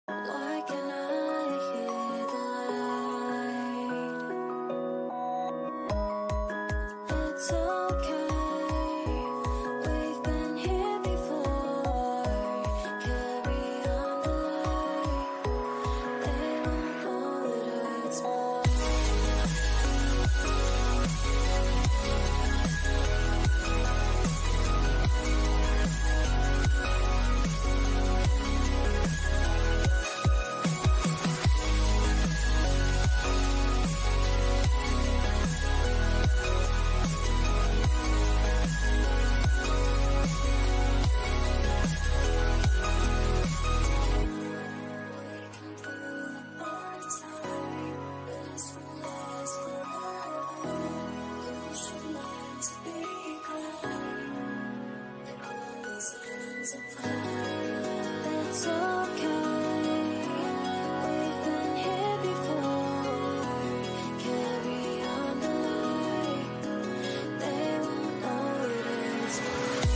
Why can I hear the light? It's okay. We've been here before. Carry on the light. They won't know it hurts more. It's okay. We've been here before. Carry on the light. They won't know it hurts more.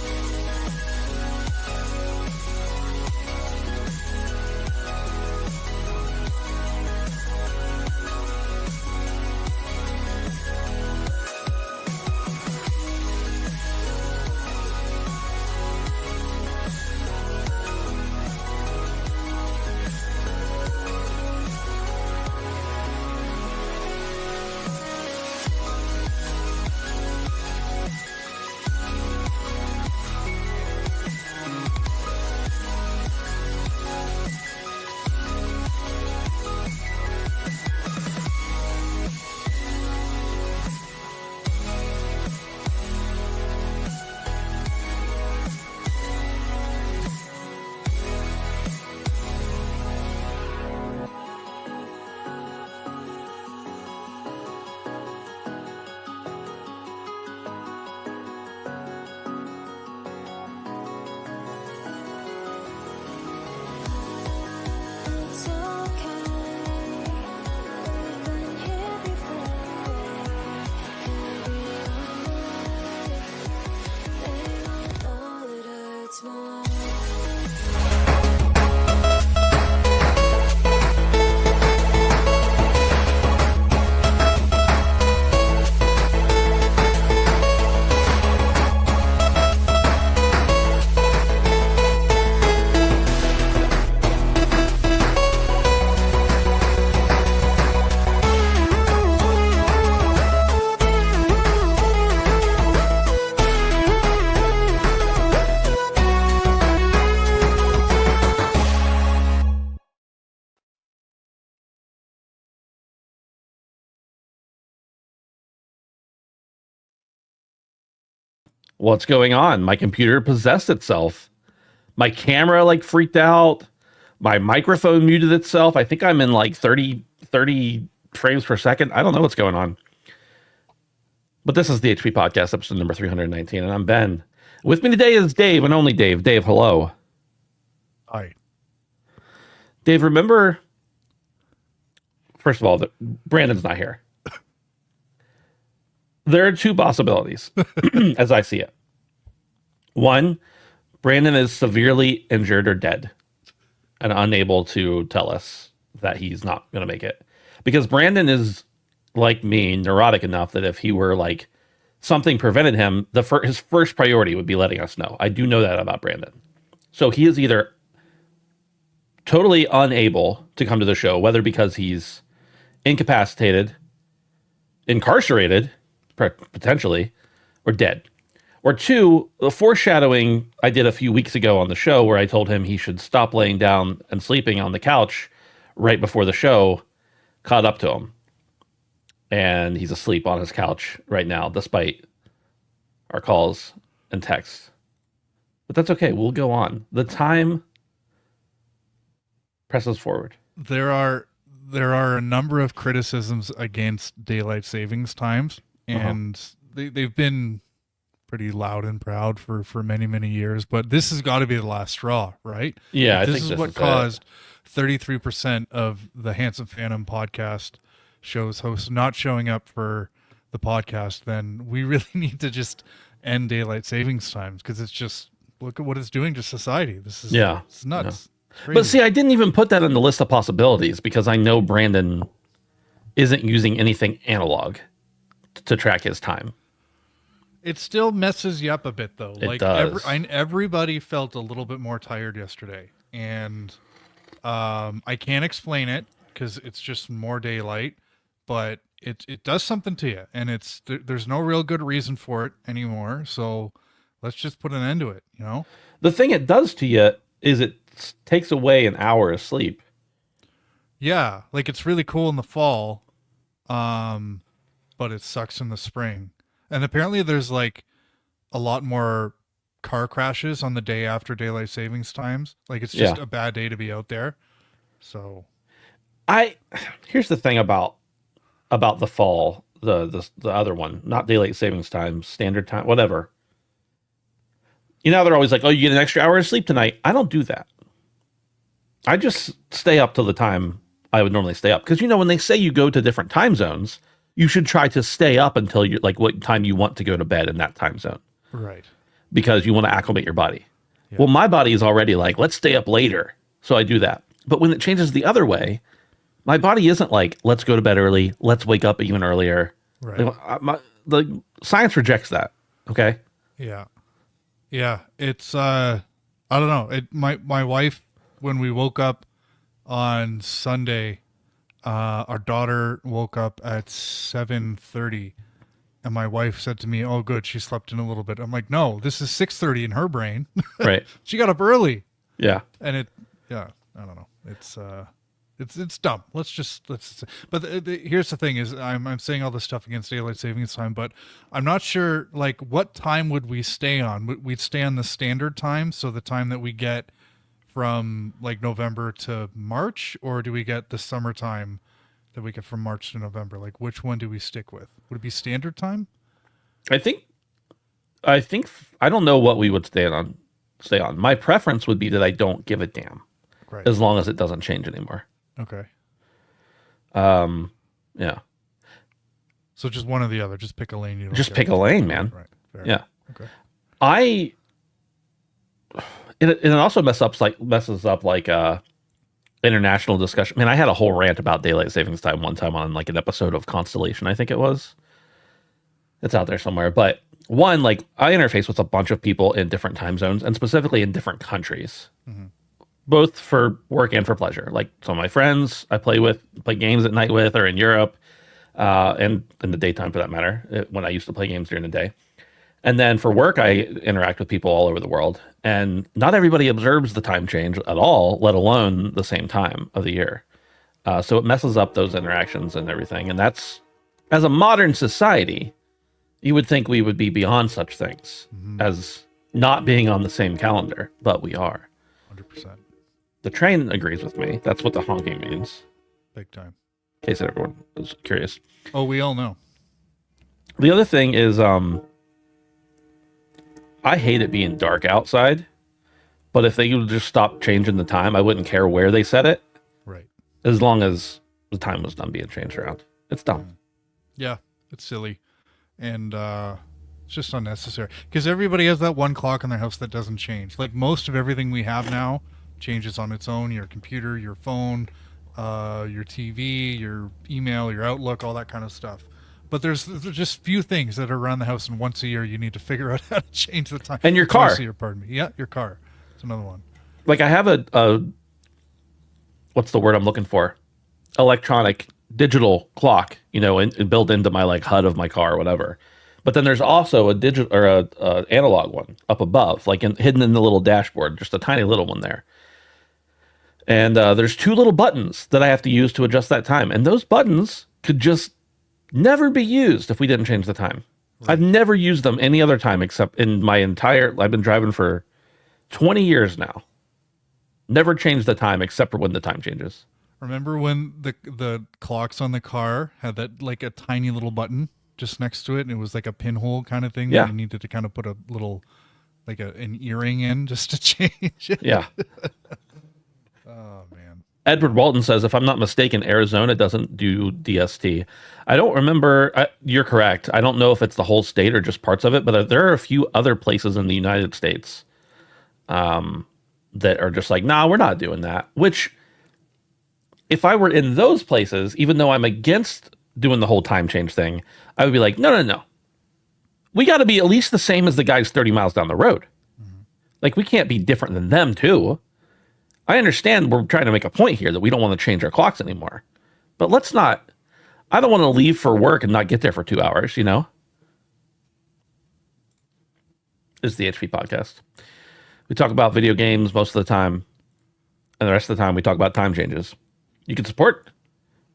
It's okay. We've been here before. Carry on the light. They won't know it hurts more. What's going on? My computer possessed itself. My camera like freaked out. My microphone muted itself. I think I'm in like 30 frames per second. I don't know what's going on. But this is the HP Podcast, episode number 319, and I'm Ben. With me today is Dave, and only Dave. Dave, hello. Hi. Dave, remember, first of all, that Brandon's not here. There are two possibilities, as I see it. One, Brandon is severely injured or dead and unable to tell us that he's not going to make it. Because Brandon is, like me, neurotic enough that if he were like something prevented him, his first priority would be letting us know. I do know that about Brandon. So he is either totally unable to come to the show, whether because he's incapacitated, incarcerated, potentially, or dead. Or two, the foreshadowing I did a few weeks ago on the show where I told him he should stop laying down and sleeping on the couch right before the show caught up to him. And he's asleep on his couch right now, despite our calls and texts. But that's okay. We'll go on. The time presses forward. There are a number of criticisms against daylight savings times, and they've been pretty loud and proud for many, many years, but this has got to be the last straw, right? Yeah, if this is what caused 33% of the Handsome Phantom podcast shows hosts not showing up for the podcast, then we really need to just end daylight savings times, because it's just, look at what it's doing to society. This is it's nuts. Crazy. But see, I didn't even put that in the list of possibilities because I know Brandon isn't using anything analog to track his time. It still messes you up a bit, though. It does. Everybody felt a little bit more tired yesterday, and I can't explain it because it's just more daylight, but it does something to you, and there's no real good reason for it anymore. So let's just put an end to it. The thing it does to you is it takes away an hour of sleep. Yeah, like it's really cool in the fall, but it sucks in the spring. And apparently there's like a lot more car crashes on the day after daylight savings times. Like it's just a bad day to be out there. So here's the thing about the fall, the other one, not daylight savings time, standard time, whatever. They're always like, oh, you get an extra hour of sleep tonight. I don't do that. I just stay up till the time I would normally stay up. Because, when they say you go to different time zones, you should try to stay up until you're like what time you want to go to bed in that time zone. Right. Because you want to acclimate your body. Yeah. Well, my body is already like, let's stay up later. So I do that. But when it changes the other way, my body isn't like, let's go to bed early. Let's wake up even earlier. Right. The science rejects that. Okay. Yeah. Yeah. It's, I don't know. My wife, when we woke up on Sunday, our daughter woke up at 7:30, and my wife said to me, "Oh, good, she slept in a little bit." I'm like, "No, this is 6:30 in her brain." Right. She got up early. Yeah. And I don't know. It's dumb. But here's the thing: is I'm saying all this stuff against daylight savings time, but I'm not sure like what time would we stay on? We'd stay on the standard time, so the time that we get from like November to March, or do we get the summertime that we get from March to November? Like, which one do we stick with? Would it be standard time? I think I don't know what we would stay on. My preference would be that I don't give a damn, Right. as long as it doesn't change anymore. Okay. Yeah. So just one or the other. Just pick a lane. You don't Just care. pick a lane, man. Right. Fair. Yeah. Okay. It also messes up like international discussion. Man, I had a whole rant about daylight savings time one time on like an episode of Constellation, I think it was. It's out there somewhere. But one, like I interface with a bunch of people in different time zones and specifically in different countries, both for work and for pleasure. Like some of my friends I play games at night with, or in Europe, and in the daytime for that matter, when I used to play games during the day. And then for work, I interact with people all over the world. And not everybody observes the time change at all, let alone the same time of the year. So it messes up those interactions and everything. And that's, as a modern society, you would think we would be beyond such things as not being on the same calendar, but we are. 100%. The train agrees with me. That's what the honking means, Big time. in case everyone was curious. Oh, we all know. The other thing is, I hate it being dark outside, but if they would just stop changing the time, I wouldn't care where they set it, Right. as long as the time was done being changed around. It's dumb. Yeah. It's silly. And it's just unnecessary. Because everybody has that one clock in their house that doesn't change. Like most of everything we have now changes on its own. Your computer, your phone, your TV, your email, your Outlook, all that kind of stuff. But there's just few things that are around the house, and once a year you need to figure out how to change the time. And your car. Twice a year, pardon me. Yeah, your car. It's another one. Like I have a what's the word I'm looking for? Electronic digital clock, and built into my like HUD of my car or whatever. But then there's also a digital or a analog one up above, like hidden in the little dashboard, just a tiny little one there. And there's two little buttons that I have to use to adjust that time. And those buttons could just never be used if we didn't change the time. Right. I've never used them any other time except in I've been driving for 20 years now. Never changed the time except for when the time changes. Remember when the clocks on the car had that like a tiny little button just next to it, and it was like a pinhole kind of thing that you needed to kind of put a little like an earring in just to change it? Yeah. Oh man. Edward Walton says, if I'm not mistaken, Arizona doesn't do DST. I don't remember. You're correct. I don't know if it's the whole state or just parts of it, but there are a few other places in the United States that are just like, nah, we're not doing that. Which, if I were in those places, even though I'm against doing the whole time change thing, I would be like, no, no, no. We got to be at least the same as the guys 30 miles down the road. Like, we can't be different than them, too. I understand we're trying to make a point here that we don't want to change our clocks anymore. But let's not. I don't want to leave for work and not get there for 2 hours, you know? This is the HP podcast. We talk about video games most of the time, and the rest of the time we talk about time changes. You can support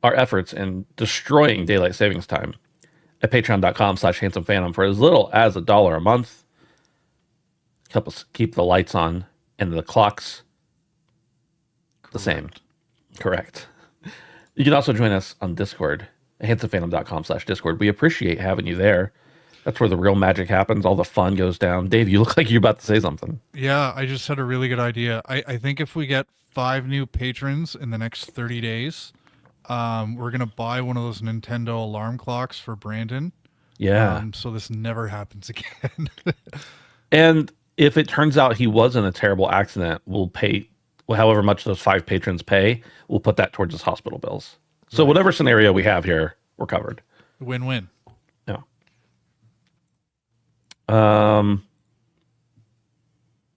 our efforts in destroying daylight savings time at patreon.com/handsomephantom for as little as $1 a month. Help us keep the lights on and the clocks the same. Correct. You can also join us on Discord at handsomephantom.com/Discord. We appreciate having you there. That's where the real magic happens. All the fun goes down. Dave, you look like you're about to say something. Yeah, I just had a really good idea. I think if we get 5 new patrons in the next 30 days, we're going to buy one of those Nintendo alarm clocks for Brandon. Yeah. So this never happens again. And if it turns out he was in a terrible accident, we'll pay however much those 5 patrons pay. We'll put that towards his hospital bills. So whatever scenario we have here, we're covered. Win-win. Yeah.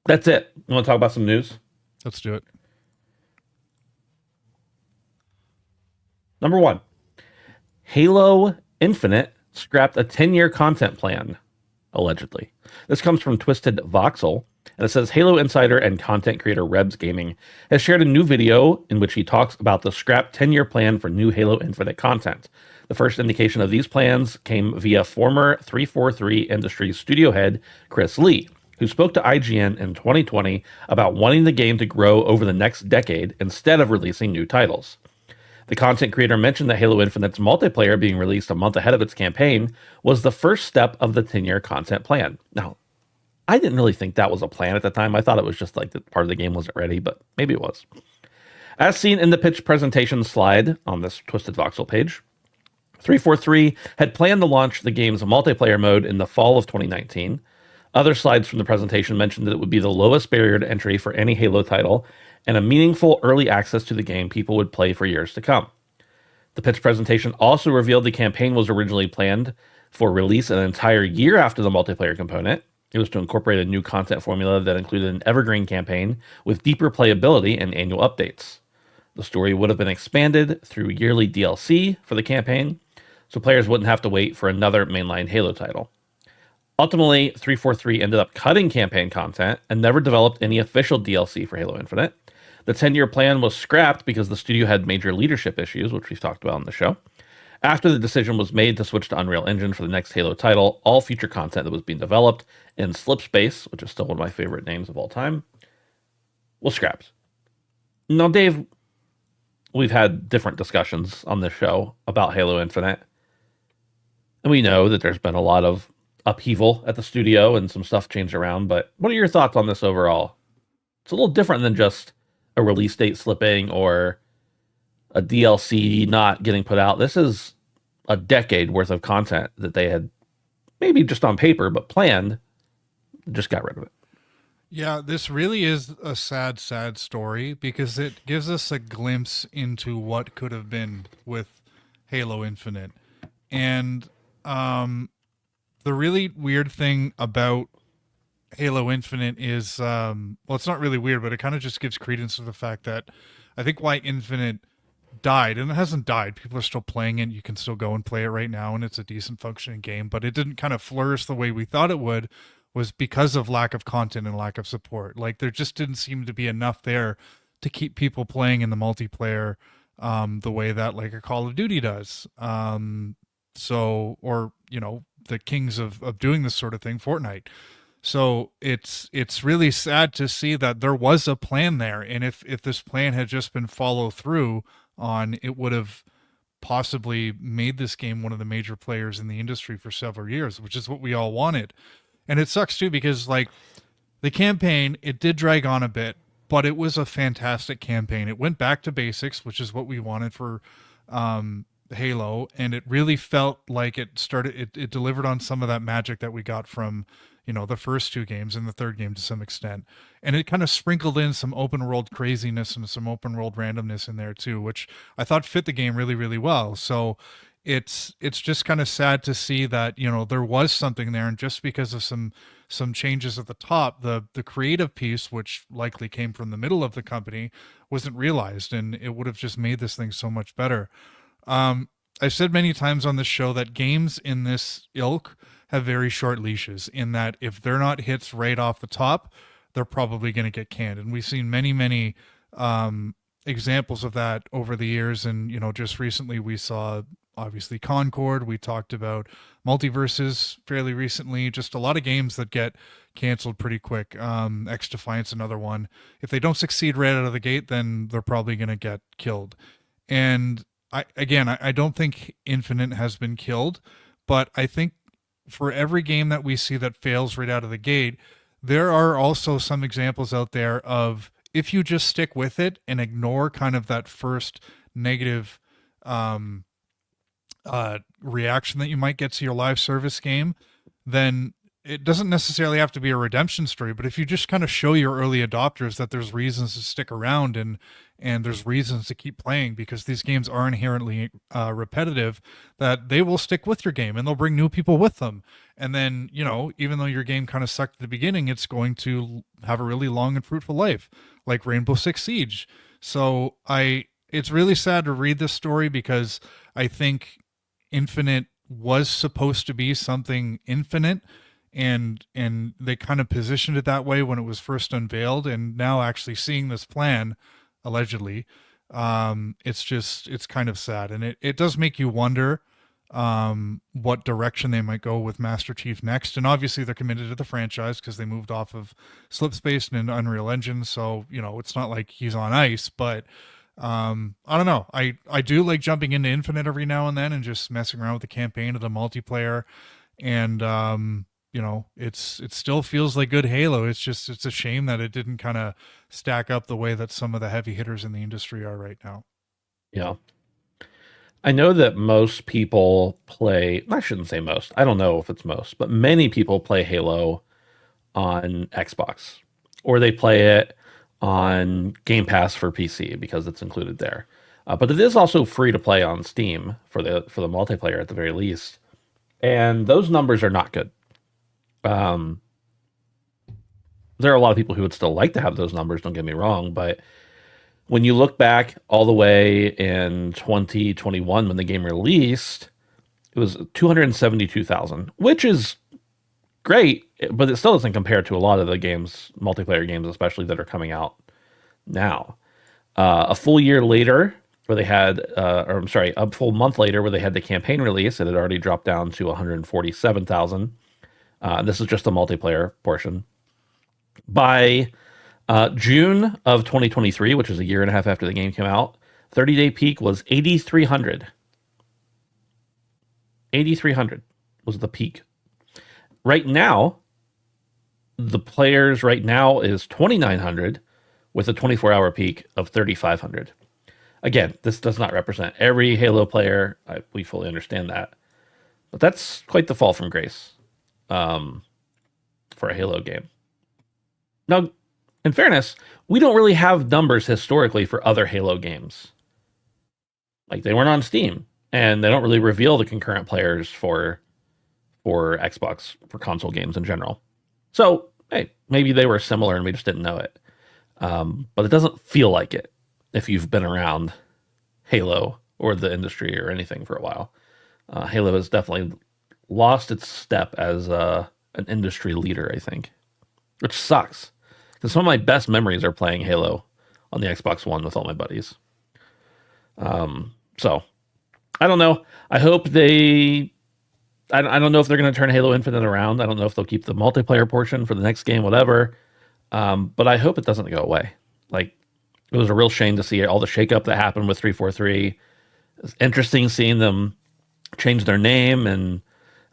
That's it. You want to talk about some news? Let's do it. Number 1, Halo Infinite scrapped a 10-year content plan, allegedly. This comes from Twisted Voxel, and it says Halo insider and content creator Rebs Gaming has shared a new video in which he talks about the scrapped 10-year plan for new Halo Infinite content. The first indication of these plans came via former 343 Industries studio head Chris Lee, who spoke to IGN in 2020 about wanting the game to grow over the next decade instead of releasing new titles. The content creator mentioned that Halo Infinite's multiplayer being released a month ahead of its campaign was the first step of the 10-year content plan. Now, I didn't really think that was a plan at the time. I thought it was just like that part of the game wasn't ready, but maybe it was. As seen in the pitch presentation slide on this Twisted Voxel page, 343 had planned to launch the game's multiplayer mode in the fall of 2019. Other slides from the presentation mentioned that it would be the lowest barrier to entry for any Halo title and a meaningful early access to the game people would play for years to come. The pitch presentation also revealed the campaign was originally planned for release an entire year after the multiplayer component. It was to incorporate a new content formula that included an evergreen campaign with deeper playability and annual updates. The story would have been expanded through yearly DLC for the campaign, so players wouldn't have to wait for another mainline Halo title. Ultimately, 343 ended up cutting campaign content and never developed any official DLC for Halo Infinite. The 10-year plan was scrapped because the studio had major leadership issues, which we've talked about on the show. After the decision was made to switch to Unreal Engine for the next Halo title, all future content that was being developed in Slipspace, which is still one of my favorite names of all time, was scrapped. Now, Dave, we've had different discussions on this show about Halo Infinite, and we know that there's been a lot of upheaval at the studio and some stuff changed around, but what are your thoughts on this overall? It's a little different than just a release date slipping or a DLC not getting put out. This is a decade worth of content that they had maybe just on paper, but planned, just got rid of it. Yeah, this really is a sad, sad story because it gives us a glimpse into what could have been with Halo Infinite. And the really weird thing about Halo Infinite is, well, it's not really weird, but it kind of just gives credence to the fact that I think why Infinite died, and it hasn't died. People are still playing it. You can still go and play it right now, and it's a decent functioning game, but it didn't kind of flourish the way we thought it would, was because of lack of content and lack of support. Like, there just didn't seem to be enough there to keep people playing in the multiplayer the way that, like, a Call of Duty does. So, or, you know, the kings of doing this sort of thing, Fortnite. So it's really sad to see that there was a plan there. And if this plan had just been followed through on, it would have possibly made this game one of the major players in the industry for several years, which is what we all wanted. And it sucks too, because like the campaign, it did drag on a bit, but it was a fantastic campaign. It went back to basics, which is what we wanted for Halo. And it really felt like it delivered on some of that magic that we got from, the first two games and the third game to some extent. And it kind of sprinkled in some open world craziness and some open world randomness in there too, which I thought fit the game really, really well. So it's just kind of sad to see that, there was something there, and just because of some changes at the top, the creative piece, which likely came from the middle of the company, wasn't realized, and it would have just made this thing so much better. I've said many times on this show that games in this ilk have very short leashes, in that if they're not hits right off the top, they're probably going to get canned. And we've seen many, many examples of that over the years. And, just recently we saw, obviously, Concord. We talked about Multiverses fairly recently. Just a lot of games that get canceled pretty quick. X Defiance, another one. If they don't succeed right out of the gate, then they're probably going to get killed. And I don't think Infinite has been killed, but I think for every game that we see that fails right out of the gate, there are also some examples out there of, if you just stick with it and ignore kind of that first negative reaction that you might get to your live service game, then it doesn't necessarily have to be a redemption story. But if you just kind of show your early adopters that there's reasons to stick around, and there's reasons to keep playing, because these games are inherently repetitive, that they will stick with your game and they'll bring new people with them. And then, even though your game kind of sucked at the beginning, it's going to have a really long and fruitful life, like Rainbow Six Siege. So it's really sad to read this story, because I think Infinite was supposed to be something infinite, and they kind of positioned it that way when it was first unveiled. And now actually seeing this plan, allegedly, it's kind of sad. And it does make you wonder what direction they might go with Master Chief next. And obviously they're committed to the franchise, because they moved off of Slipspace and Unreal Engine, so it's not like he's on ice. But I don't know, I do like jumping into Infinite every now and then and just messing around with the campaign or the multiplayer. And it still feels like good Halo. It's a shame that it didn't kind of stack up the way that some of the heavy hitters in the industry are right now. Yeah. I know that most people play, I shouldn't say most, I don't know if it's most, but many people play Halo on Xbox, or they play it on Game Pass for PC because it's included there. But it is also free to play on Steam for the multiplayer at the very least. And those numbers are not good. There are a lot of people who would still like to have those numbers, don't get me wrong, but when you look back all the way in 2021 when the game released, it was 272,000, which is great, but it still doesn't compare to a lot of the games, multiplayer games especially, that are coming out now. A full year later, where they had, a full month later, where they had the campaign release, it had already dropped down to 147,000. This is just the multiplayer portion. By June of 2023, which is a year and a half after the game came out, 30-day peak was 8,300. 8,300 was the peak. Right now, the players right now is 2,900 with a 24-hour peak of 3,500. Again, this does not represent every Halo player. We fully understand that. But that's quite the fall from grace for a Halo game. Now, in fairness, we don't really have numbers historically for other Halo games. Like, they weren't on Steam, and they don't really reveal the concurrent players for Xbox, for console games in general. So, hey, maybe they were similar and we just didn't know it. But it doesn't feel like it if you've been around Halo or the industry or anything for a while. Halo has definitely lost its step as an industry leader, I think, which sucks. Because some of my best memories are playing Halo on the Xbox One with all my buddies. So, I don't know. I hope I don't know if they're going to turn Halo Infinite around. I don't know if they'll keep the multiplayer portion for the next game, whatever. But I hope it doesn't go away. Like, it was a real shame to see all the shakeup that happened with 343. It's interesting seeing them change their name and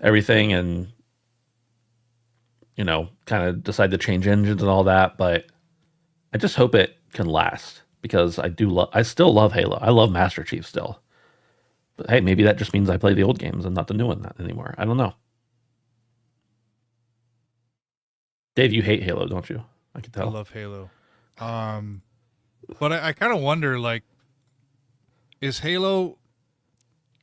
everything, and kind of decide to change engines and all that. But I just hope it can last, because I still love Halo. I love Master Chief still. But hey, maybe that just means I play the old games and not the new one anymore. I don't know. Dave, you hate Halo, don't you? I can I tell. love Halo. But I kind of wonder, like, is Halo,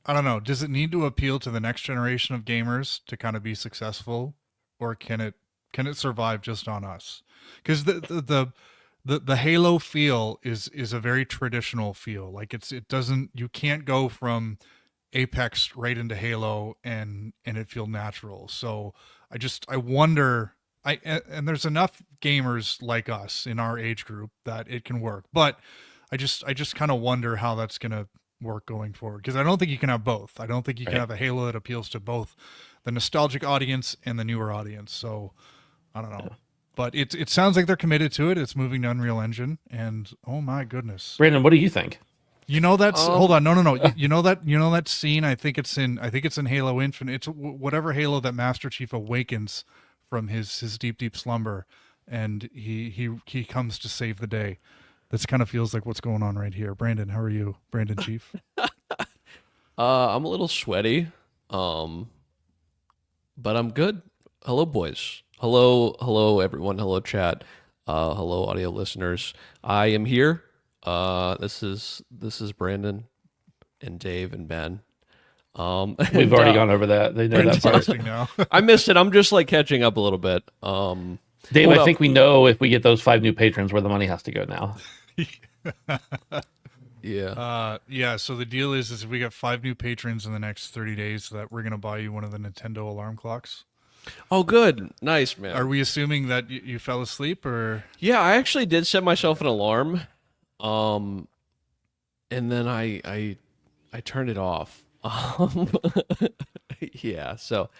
I don't know, does it need to appeal to the next generation of gamers to kind of be successful, or can it survive just on us? Because the Halo feel is a very traditional feel. Like it doesn't, you can't go from Apex right into Halo and it feel natural. So I wonder, and there's enough gamers like us in our age group that it can work. But I just kind of wonder how that's going to work going forward, because I don't think you can have both. I don't think you can have a Halo that appeals to both the nostalgic audience and the newer audience. So I don't know. Yeah. But it sounds like they're committed to it. It's moving to Unreal Engine, and oh my goodness, Brandon, what do you think? You know that's hold on, no. You know that scene. I think it's in Halo Infinite. It's whatever Halo that Master Chief awakens from his deep slumber, and he comes to save the day. This kind of feels like what's going on right here. Brandon, how are you, Brandon Chief? I'm a little sweaty, but I'm good. Hello, boys. Hello, everyone. Hello, chat. Hello, audio listeners. I am here. This is Brandon and Dave and Ben. We've already gone over that. They know that part. Now. I missed it. I'm just like catching up a little bit. Dave, I think we know if we get those 5 new patrons where the money has to go now. Yeah. So the deal is if we got 5 new patrons in the next 30 days, that we're gonna buy you one of the Nintendo alarm clocks. Oh, good. Nice, man. Are we assuming that you fell asleep, or? Yeah, I actually did set myself an alarm. And then I turned it off. Yeah, so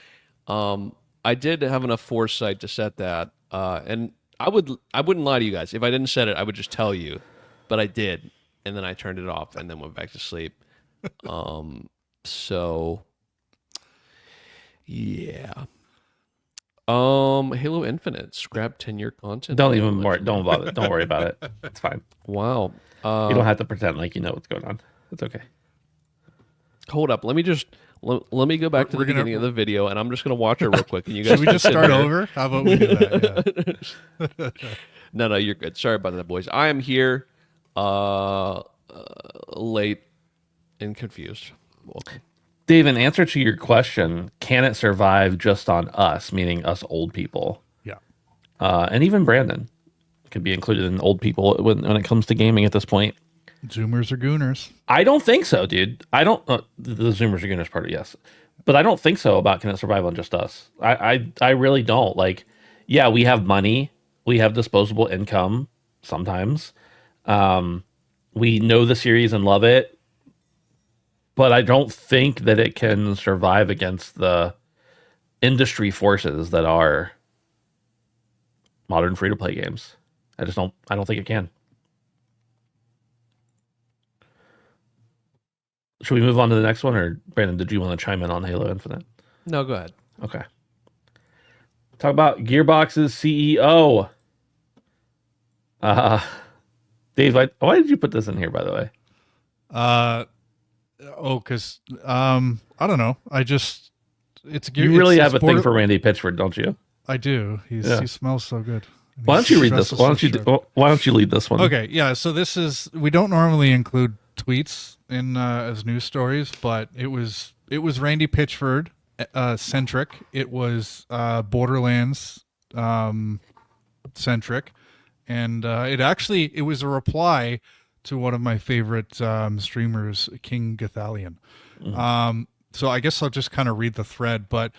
I did have enough foresight to set that. And I wouldn't lie to you guys. If I didn't set it, I would just tell you. But I did. And then I turned it off and then went back to sleep. So yeah. Halo Infinite, scrap 10-year content. Don't bother. Don't worry about it. It's fine. Wow. You don't have to pretend like you know what's going on. It's okay. Hold up. Let me go back to the beginning of the video, and I'm just gonna watch it real quick. And you guys should we just start over? How about we do that? Yeah. No, you're good. Sorry about that, boys. I am here, late and confused. Welcome. Dave, in answer to your question, can it survive just on us, meaning us old people? Yeah. And even Brandon could be included in old people when it comes to gaming at this point. Zoomers or Gooners? I don't think so, dude. I don't. The Zoomers or Gooners part, yes. But I don't think so about can it survive on just us. I really don't. Like, yeah, we have money. We have disposable income sometimes. We know the series and love it. But I don't think that it can survive against the industry forces that are modern free-to-play games. I don't think it can. Should we move on to the next one, or Brandon, did you want to chime in on Halo Infinite? No, go ahead. Okay. Talk about Gearbox's CEO. Dave, why did you put this in here, by the way? Because I don't know. You really have a thing for Randy Pitchford, don't you? I do. He smells so good. Why don't you read this? Why don't you lead this one? Okay, yeah. So we don't normally include tweets in as news stories, but it was Randy Pitchford centric. It was Borderlands centric, and it was a reply to one of my favorite streamers, King Gathalion. So I guess I'll just kind of read the thread, but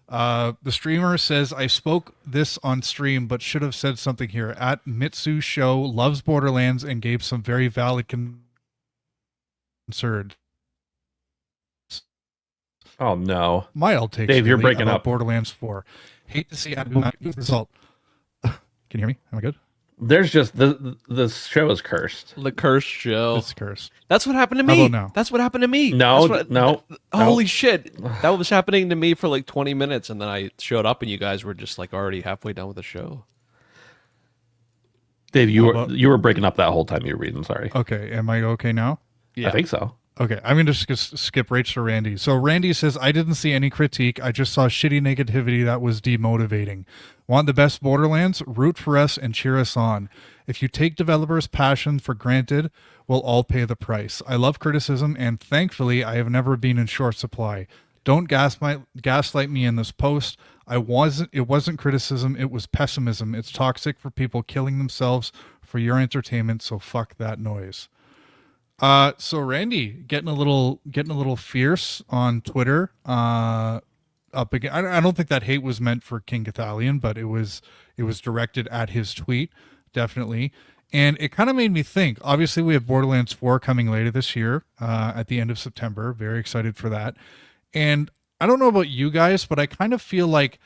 the streamer says, I spoke this on stream, but should have said something here. At Mitsu Show loves Borderlands and gave some very valid concern. Oh, no. Mild takes. Dave, you're breaking up. Borderlands 4. Hate to see result. Can you hear me? Am I good? There's just this show is cursed. The cursed show. It's cursed. That's what happened to me. How about now? That's what happened to me. No. Holy shit. That was happening to me for like 20 minutes, and then I showed up and you guys were just like already halfway done with the show. Dave, you were breaking up that whole time you were reading, sorry. Okay, am I okay now? Yeah. I think so. Okay, I'm going to skip right to Randy. So Randy says, I didn't see any critique. I just saw shitty negativity that was demotivating. Want the best Borderlands? Root for us and cheer us on. If you take developers' passion for granted, we'll all pay the price. I love criticism, and thankfully, I have never been in short supply. Don't gaslight me in this post. It wasn't criticism, it was pessimism. It's toxic for people killing themselves for your entertainment, so fuck that noise. So Randy getting a little fierce on Twitter. Up again. I don't think that hate was meant for King Cathalion, but it was directed at his tweet, definitely. And it kind of made me think. Obviously, we have Borderlands 4 coming later this year, at the end of September. Very excited for that. And I don't know about you guys, but I kind of feel like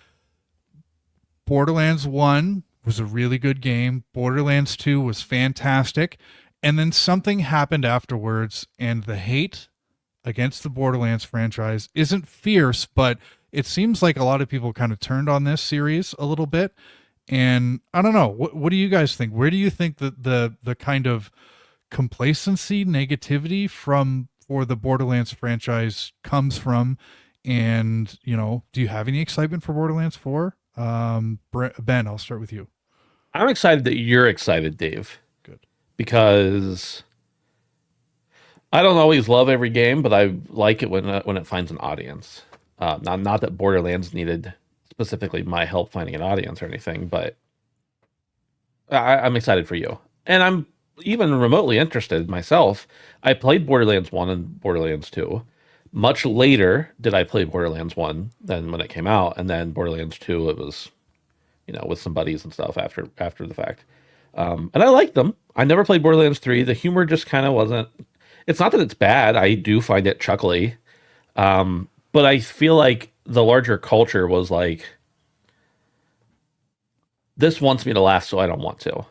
Borderlands 1 was a really good game. Borderlands 2 was fantastic. And then something happened afterwards, and the hate against the Borderlands franchise isn't fierce, but it seems like a lot of people kind of turned on this series a little bit. And I don't know, what do you guys think? Where do you think that the kind of complacency, negativity for the Borderlands franchise comes from? And, do you have any excitement for Borderlands 4? Ben, I'll start with you. I'm excited that you're excited, Dave. Good. Because I don't always love every game, but I like it when it finds an audience. Not that Borderlands needed specifically my help finding an audience or anything, but I'm excited for you. And I'm even remotely interested myself. I played Borderlands 1 and Borderlands 2. Much later did I play Borderlands 1 than when it came out, and then Borderlands 2, it was, with some buddies and stuff after the fact. And I liked them. I never played Borderlands 3. The humor just kind of wasn't... It's not that it's bad. I do find it chuckly. But I feel like the larger culture was like, this wants me to laugh, so I don't want to.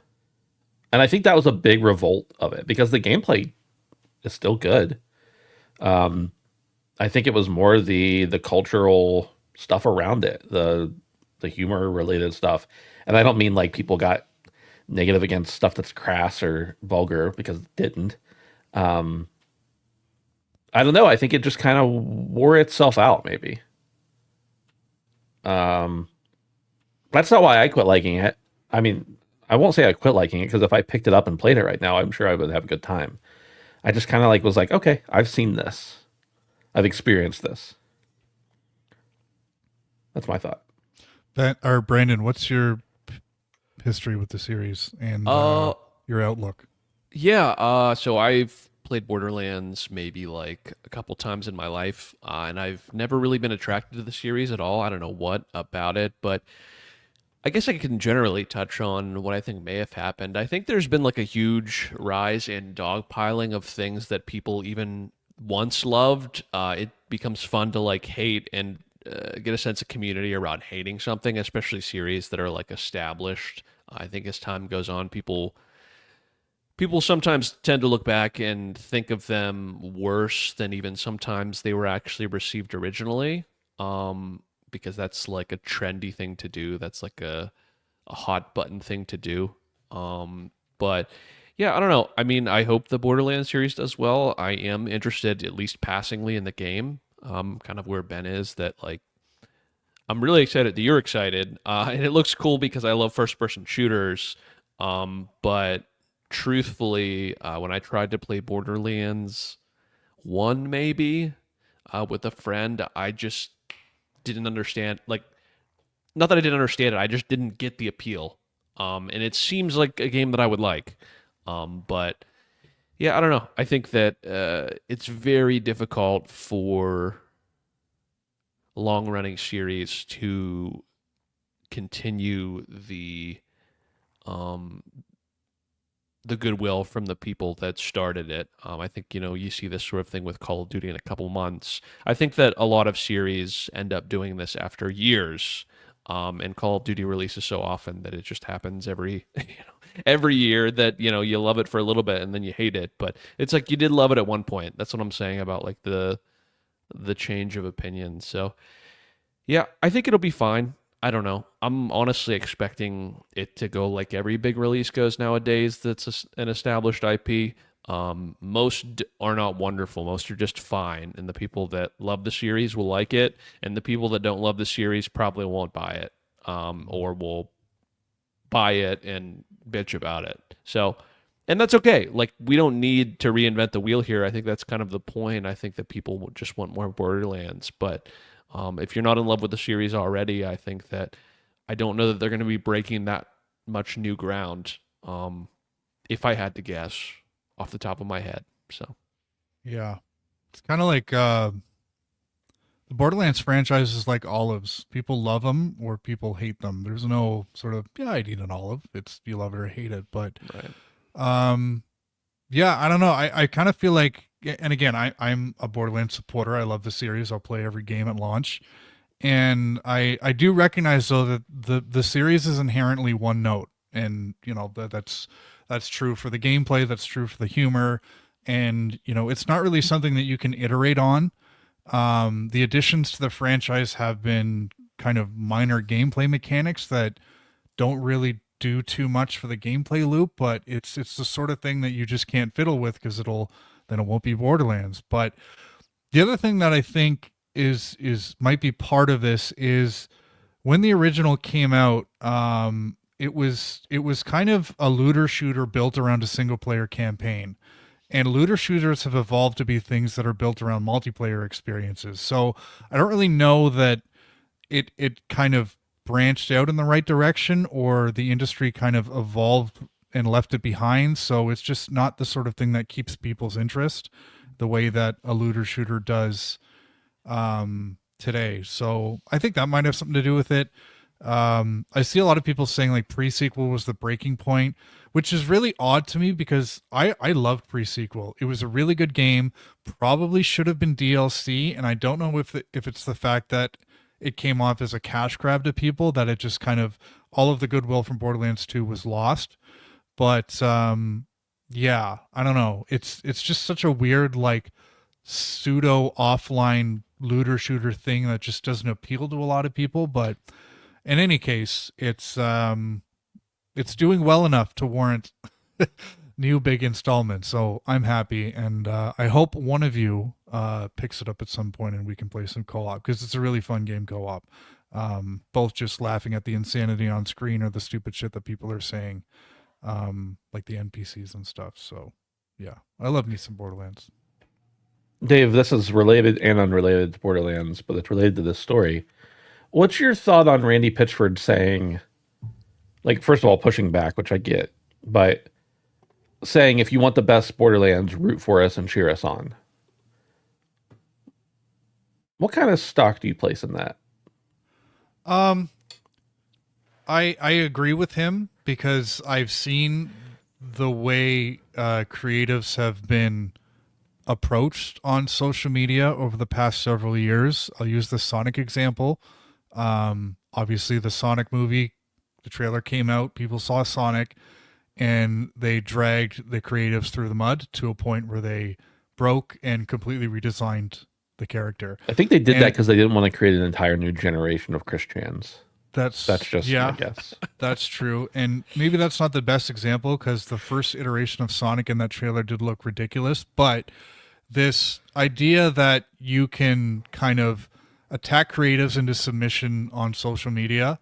And I think that was a big revolt of it, because the gameplay is still good. I think it was more the cultural stuff around it, the humor related stuff. And I don't mean like people got negative against stuff that's crass or vulgar, because it didn't. I don't know. I think it just kind of wore itself out, maybe. That's not why I quit liking it. I mean, I won't say I quit liking it, because if I picked it up and played it right now, I'm sure I would have a good time. I just kind of was like, okay, I've seen this. I've experienced this. That's my thought. Brandon, what's your history with the series and your outlook? Yeah, so I've played Borderlands maybe like a couple times in my life, and I've never really been attracted to the series at all. I don't know what about it, but I guess I can generally touch on what I think may have happened. I think there's been like a huge rise in dogpiling of things that people even once loved. It becomes fun to like hate and get a sense of community around hating something, especially series that are like established. I think as time goes on, people sometimes tend to look back and think of them worse than even sometimes they were actually received originally, because that's like a trendy thing to do. That's like a hot button thing to do. But yeah, I don't know. I mean, I hope the Borderlands series does well. I am interested, at least passingly, in the game. Kind of where Ben is, that like I'm really excited that you're excited, and it looks cool because I love first-person shooters. But truthfully, when I tried to play Borderlands 1, maybe with a friend, I just didn't understand. Like, not that I didn't understand it, I just didn't get the appeal. And it seems like a game that I would like. But yeah, I don't know. I think that it's very difficult for long-running series to continue the goodwill from the people that started it. I think, you see this sort of thing with Call of Duty in a couple months. I think that a lot of series end up doing this after years. And Call of Duty releases so often that it just happens every year that, you love it for a little bit and then you hate it. But it's like you did love it at one point. That's what I'm saying about like the change of opinion. So yeah, I think it'll be fine. I don't know. I'm honestly expecting it to go like every big release goes nowadays that's an established IP. Most are not wonderful. Most are just fine. And the people that love the series will like it. And the people that don't love the series probably won't buy it, or will buy it and bitch about it. So, and that's okay. Like, we don't need to reinvent the wheel here. I think that's kind of the point. I think that people would just want more Borderlands. But if you're not in love with the series already, I think that I don't know that they're going to be breaking that much new ground. If I had to guess off the top of my head. So, Yeah. It's kind of like the Borderlands franchise is like olives. People love them or people hate them. There's no sort of, yeah, I'd eat an olive. It's you love it or hate it. But right. yeah, I don't know. I kind of feel like, and again, I'm a Borderlands supporter. I love the series. I'll play every game at launch. And I do recognize though that the series is inherently one note. And you know, that's true for the gameplay, that's true for the humor. And you know, it's not really something that you can iterate on. The additions to the franchise have been kind of minor gameplay mechanics that don't really do too much for the gameplay loop, but it's the sort of thing that you just can't fiddle with because it won't be Borderlands. But the other thing that I think is might be part of this is when the original came out, it was kind of a looter shooter built around a single player campaign. And looter shooters have evolved to be things that are built around multiplayer experiences. So I don't really know that it kind of branched out in the right direction, or the industry kind of evolved and left it behind. So it's just not the sort of thing that keeps people's interest the way that a looter shooter does today. So I think that might have something to do with it. I see a lot of people saying like pre-sequel was the breaking point, which is really odd to me because I loved pre-sequel. It was a really good game, probably should have been DLC, and I don't know if it's the fact that it came off as a cash grab to people, that it just kind of, all of the goodwill from Borderlands 2 was lost. But yeah, I don't know. It's just such a weird like pseudo offline looter shooter thing that just doesn't appeal to a lot of people. But in any case, it's doing well enough to warrant new big installments. So I'm happy, and I hope one of you picks it up at some point and we can play some co-op, because it's a really fun game co-op. Both just laughing at the insanity on screen or the stupid shit that people are saying, like the NPCs and stuff. So yeah, I love me some Borderlands. Dave, this is related and unrelated to Borderlands, but it's related to this story. What's your thought on Randy Pitchford saying, like, first of all, pushing back, which I get, but saying if you want the best Borderlands, root for us and cheer us on? What kind of stock do you place in that? I agree with him because I've seen the way creatives have been approached on social media over the past several years. I'll use the Sonic example. Obviously the Sonic movie, the trailer came out, people saw Sonic, and they dragged the creatives through the mud to a point where they broke and completely redesigned the character. I think they did that because they didn't want to create an entire new generation of Christians. That's just, yeah, I guess. That's true. And maybe that's not the best example because the first iteration of Sonic in that trailer did look ridiculous. But this idea that you can kind of attack creatives into submission on social media,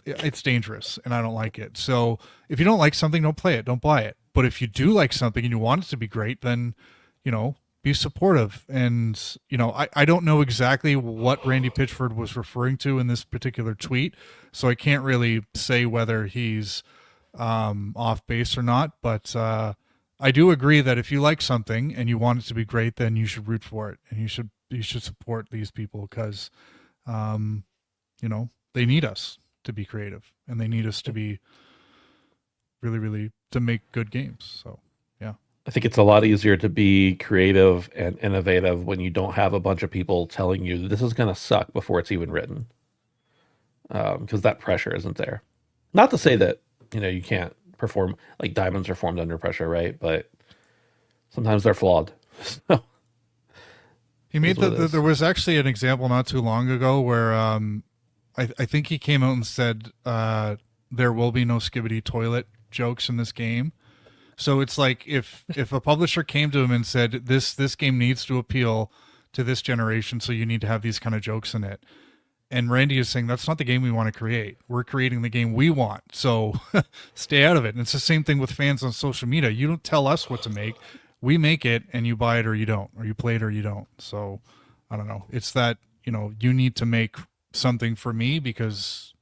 it's dangerous and I don't like it. So if you don't like something, don't play it, don't buy it. But if you do like something and you want it to be great, then, you know, be supportive. And, you know, I don't know exactly what Randy Pitchford was referring to in this particular tweet, so I can't really say whether he's off base or not. But I do agree that if you like something and you want it to be great, then you should root for it and you should support these people because, you know, they need us to be creative and they need us to be really, really to make good games. So. I think it's a lot easier to be creative and innovative when you don't have a bunch of people telling you this is going to suck before it's even written. Because that pressure isn't there. Not to say that, you know, you can't perform, like diamonds are formed under pressure, right? But sometimes they're flawed. So, he made there was actually an example not too long ago where I think he came out and said there will be no skibbity toilet jokes in this game. So it's like if a publisher came to him and said this game needs to appeal to this generation, so you need to have these kind of jokes in it. And Randy is saying that's not the game we want to create. We're creating the game we want. So stay out of it. And it's the same thing with fans on social media. You don't tell us what to make. We make it and you buy it or you don't, or you play it or you don't. So I don't know. It's that, you need to make something for me because,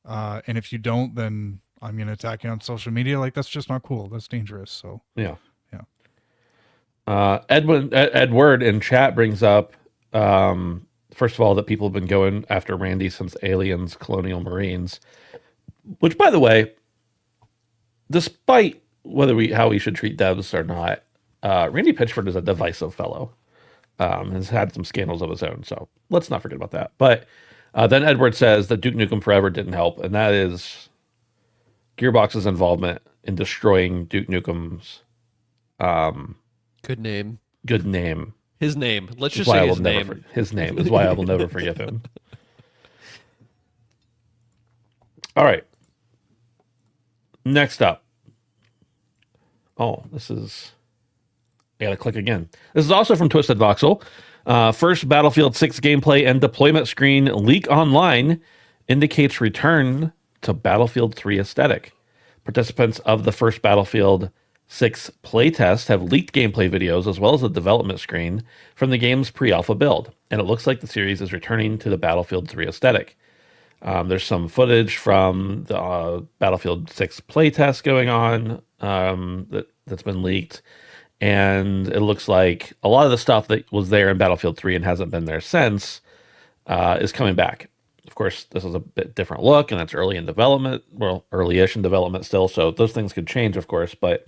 and if you don't, then I'm going to attack you on social media. Like, that's just not cool. That's dangerous. So Yeah. yeah. Edward in chat brings up, first of all, that people have been going after Randy since Aliens, Colonial Marines, which, by the way, despite how we should treat devs or not, Randy Pitchford is a divisive fellow. Has had some scandals of his own, so let's not forget about that. But then Edward says that Duke Nukem Forever didn't help, and that is Gearbox's involvement in destroying Duke Nukem's Good name. good name. His name. Let's just Why I say will his never name. his name is why I will never forgive him. All right. Next up. Oh, this is... I gotta click again. This is also from Twisted Voxel. First Battlefield 6 gameplay and deployment screen leak online indicates return to Battlefield 3 aesthetic. Participants of the first Battlefield 6 playtest have leaked gameplay videos as well as the development screen from the game's pre-alpha build, and it looks like the series is returning to the Battlefield 3 aesthetic. There's some footage from the Battlefield 6 playtest going on that's been leaked. And it looks like a lot of the stuff that was there in Battlefield 3 and hasn't been there since is coming back. Of course, this is a bit different look, and it's early in development. Well, early-ish in development still, so those things could change, of course. But,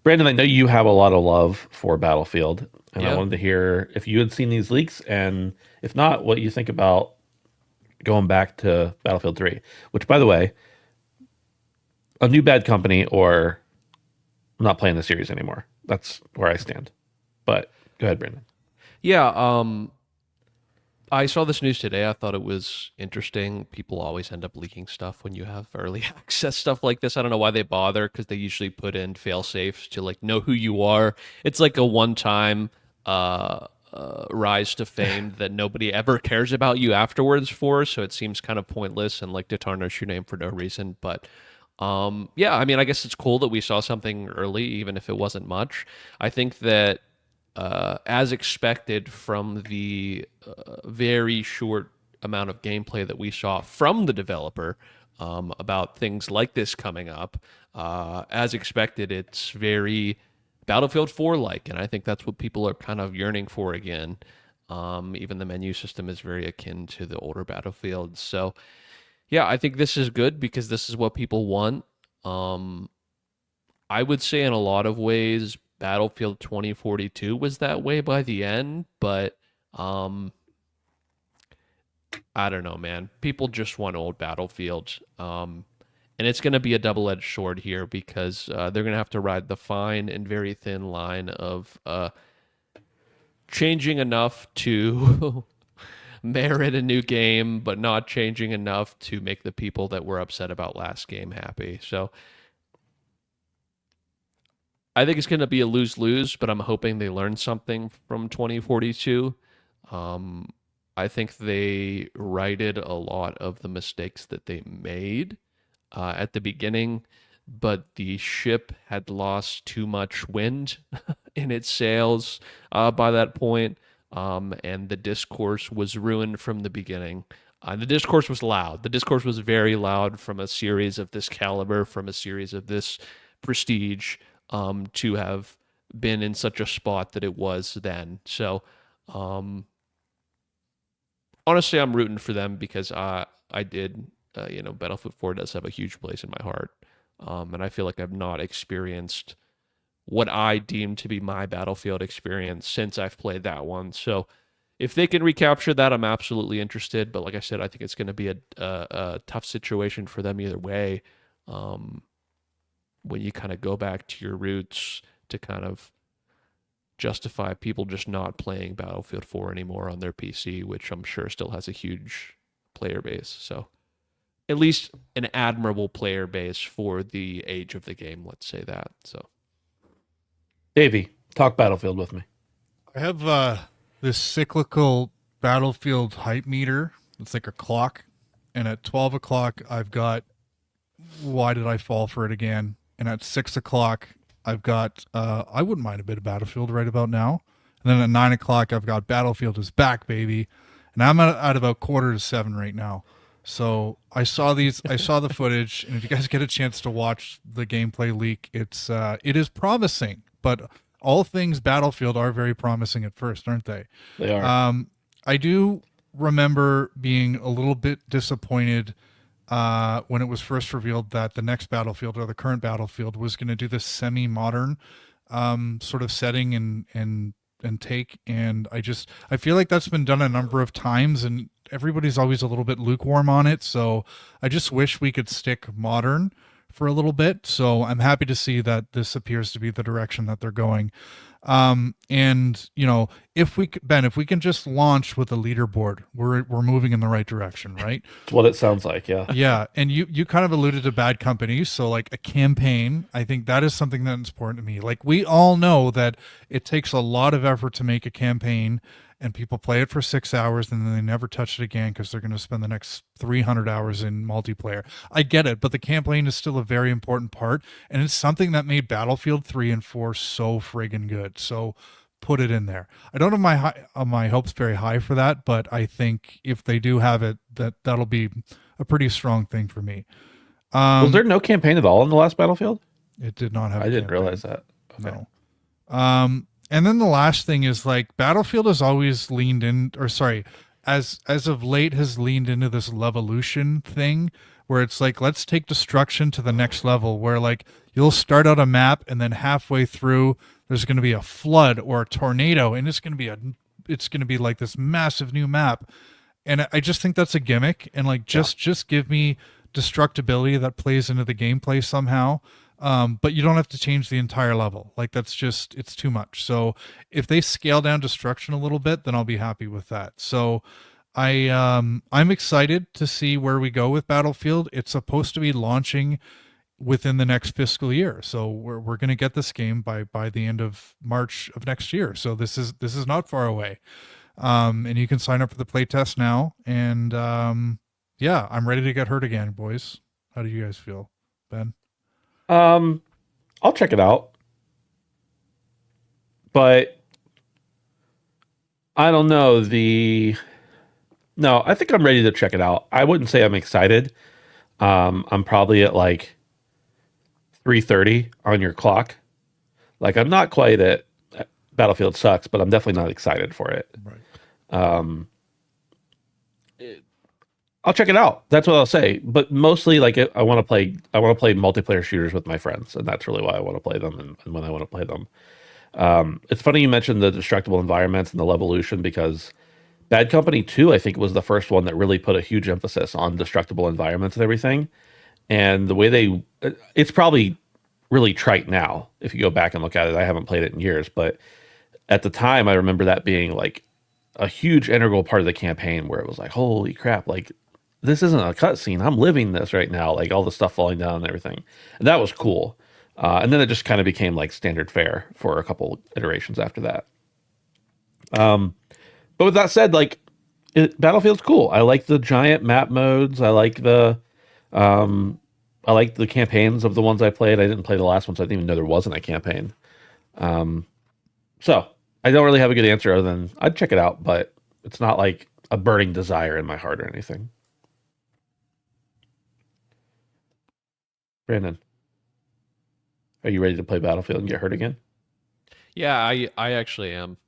Brandon, I know you have a lot of love for Battlefield, and I wanted to hear if you had seen these leaks, and if not, what you think about going back to Battlefield 3. Which, by the way, a new bad company, or I'm not playing the series anymore. That's where I stand. But go ahead, Brandon. Yeah, I saw this news today. I thought it was interesting. People always end up leaking stuff when you have early access stuff like this. I don't know why they bother, because they usually put in fail safes to know who you are. It's like a one-time rise to fame that nobody ever cares about you afterwards for. So it seems kind of pointless and to tarnish your name for no reason. But yeah, I mean, I guess it's cool that we saw something early, even if it wasn't much. I think that as expected from the very short amount of gameplay that we saw from the developer about things like this coming up, as expected, it's very Battlefield 4-like, and I think that's what people are kind of yearning for again. Even the menu system is very akin to the older Battlefield. So yeah, I think this is good because this is what people want. I would say in a lot of ways, Battlefield 2042 was that way by the end, but I don't know, man. People just want old Battlefield. And it's going to be a double-edged sword here because they're going to have to ride the fine and very thin line of changing enough to merit a new game, but not changing enough to make the people that were upset about last game happy. So I think it's going to be a lose-lose, but I'm hoping they learn something from 2042. I think they righted a lot of the mistakes that they made at the beginning, but the ship had lost too much wind in its sails by that point. And the discourse was ruined from the beginning. The discourse was loud. The discourse was very loud from a series of this caliber, from a series of this prestige, to have been in such a spot that it was then. So, honestly, I'm rooting for them because I did, Battlefield 4 does have a huge place in my heart. And I feel like I've not experienced what I deem to be my Battlefield experience since I've played that one. So if they can recapture that, I'm absolutely interested. But like I said, I think it's going to be a tough situation for them either way. When you kind of go back to your roots to kind of justify people just not playing Battlefield 4 anymore on their PC, which I'm sure still has a huge player base. So at least an admirable player base for the age of the game, let's say that. So Davey, talk Battlefield with me. I have this cyclical Battlefield hype meter. It's like a clock. And at 12 o'clock, I've got Why Did I Fall for It Again? And at 6 o'clock, I've got I wouldn't mind a bit of Battlefield right about now. And then at 9 o'clock, I've got Battlefield is Back, baby. And I'm at about 6:45 right now. So I saw the footage, and if you guys get a chance to watch the gameplay leak, it is promising. But all things Battlefield are very promising at first, aren't they? They are. I do remember being a little bit disappointed when it was first revealed that the next Battlefield, or the current Battlefield, was going to do this semi-modern sort of setting and take. And I feel like that's been done a number of times, and everybody's always a little bit lukewarm on it. So I just wish we could stick modern for a little bit. So I'm happy to see that this appears to be the direction that they're going. And you know, if we can just launch with a leaderboard, we're moving in the right direction, right? That's what it sounds like. Yeah. Yeah. And you kind of alluded to Bad Company. So like a campaign, I think that is something that's important to me. Like, we all know that it takes a lot of effort to make a campaign, and people play it for 6 hours and then they never touch it again because they're going to spend the next 300 hours in multiplayer. I get it, but the campaign is still a very important part, and it's something that made Battlefield 3 and 4 so friggin' good. So put it in there. I don't have my hopes very high for that, but I think if they do have it, that'll be a pretty strong thing for me. Was there no campaign at all in the last Battlefield? It did not have. I didn't realize that. Okay. No. And then the last thing is, like, Battlefield has always leaned in, or sorry, as of late has leaned into this levolution thing, where it's like, let's take destruction to the next level, where like you'll start out a map and then halfway through there's going to be a flood or a tornado, and it's going to be like this massive new map. And I just think that's a gimmick, and like just give me destructibility that plays into the gameplay somehow. But you don't have to change the entire level. Like, it's too much. So if they scale down destruction a little bit, then I'll be happy with that. So I'm excited to see where we go with Battlefield. It's supposed to be launching within the next fiscal year. So we're going to get this game by the end of March of next year. So this is not far away. And you can sign up for the playtest now. And yeah, I'm ready to get hurt again, boys. How do you guys feel, Ben? I'll check it out, but I don't know. No, I think I'm ready to check it out. I wouldn't say I'm excited. I'm probably at like 3:30 on your clock. Like, I'm not quite at Battlefield sucks, but I'm definitely not excited for it. Right. I'll check it out. That's what I'll say. But mostly, like, I want to play multiplayer shooters with my friends, and that's really why I want to play them and when I want to play them. It's funny you mentioned the destructible environments and the levolution, because Bad Company 2, I think, was the first one that really put a huge emphasis on destructible environments and everything. And the way it's probably really trite now if you go back and look at it. I haven't played it in years, but at the time, I remember that being like a huge integral part of the campaign, where it was like, holy crap, like, this isn't a cutscene. I'm living this right now, like all the stuff falling down and everything. And that was cool. And then it just kind of became like standard fare for a couple iterations after that. But with that said, like, Battlefield's cool. I like the giant map modes. I like the campaigns of the ones I played. I didn't play the last one, so I didn't even know there wasn't a campaign. So I don't really have a good answer other than I'd check it out, but it's not like a burning desire in my heart or anything. Brandon, are you ready to play Battlefield and get hurt again? Yeah, I actually am.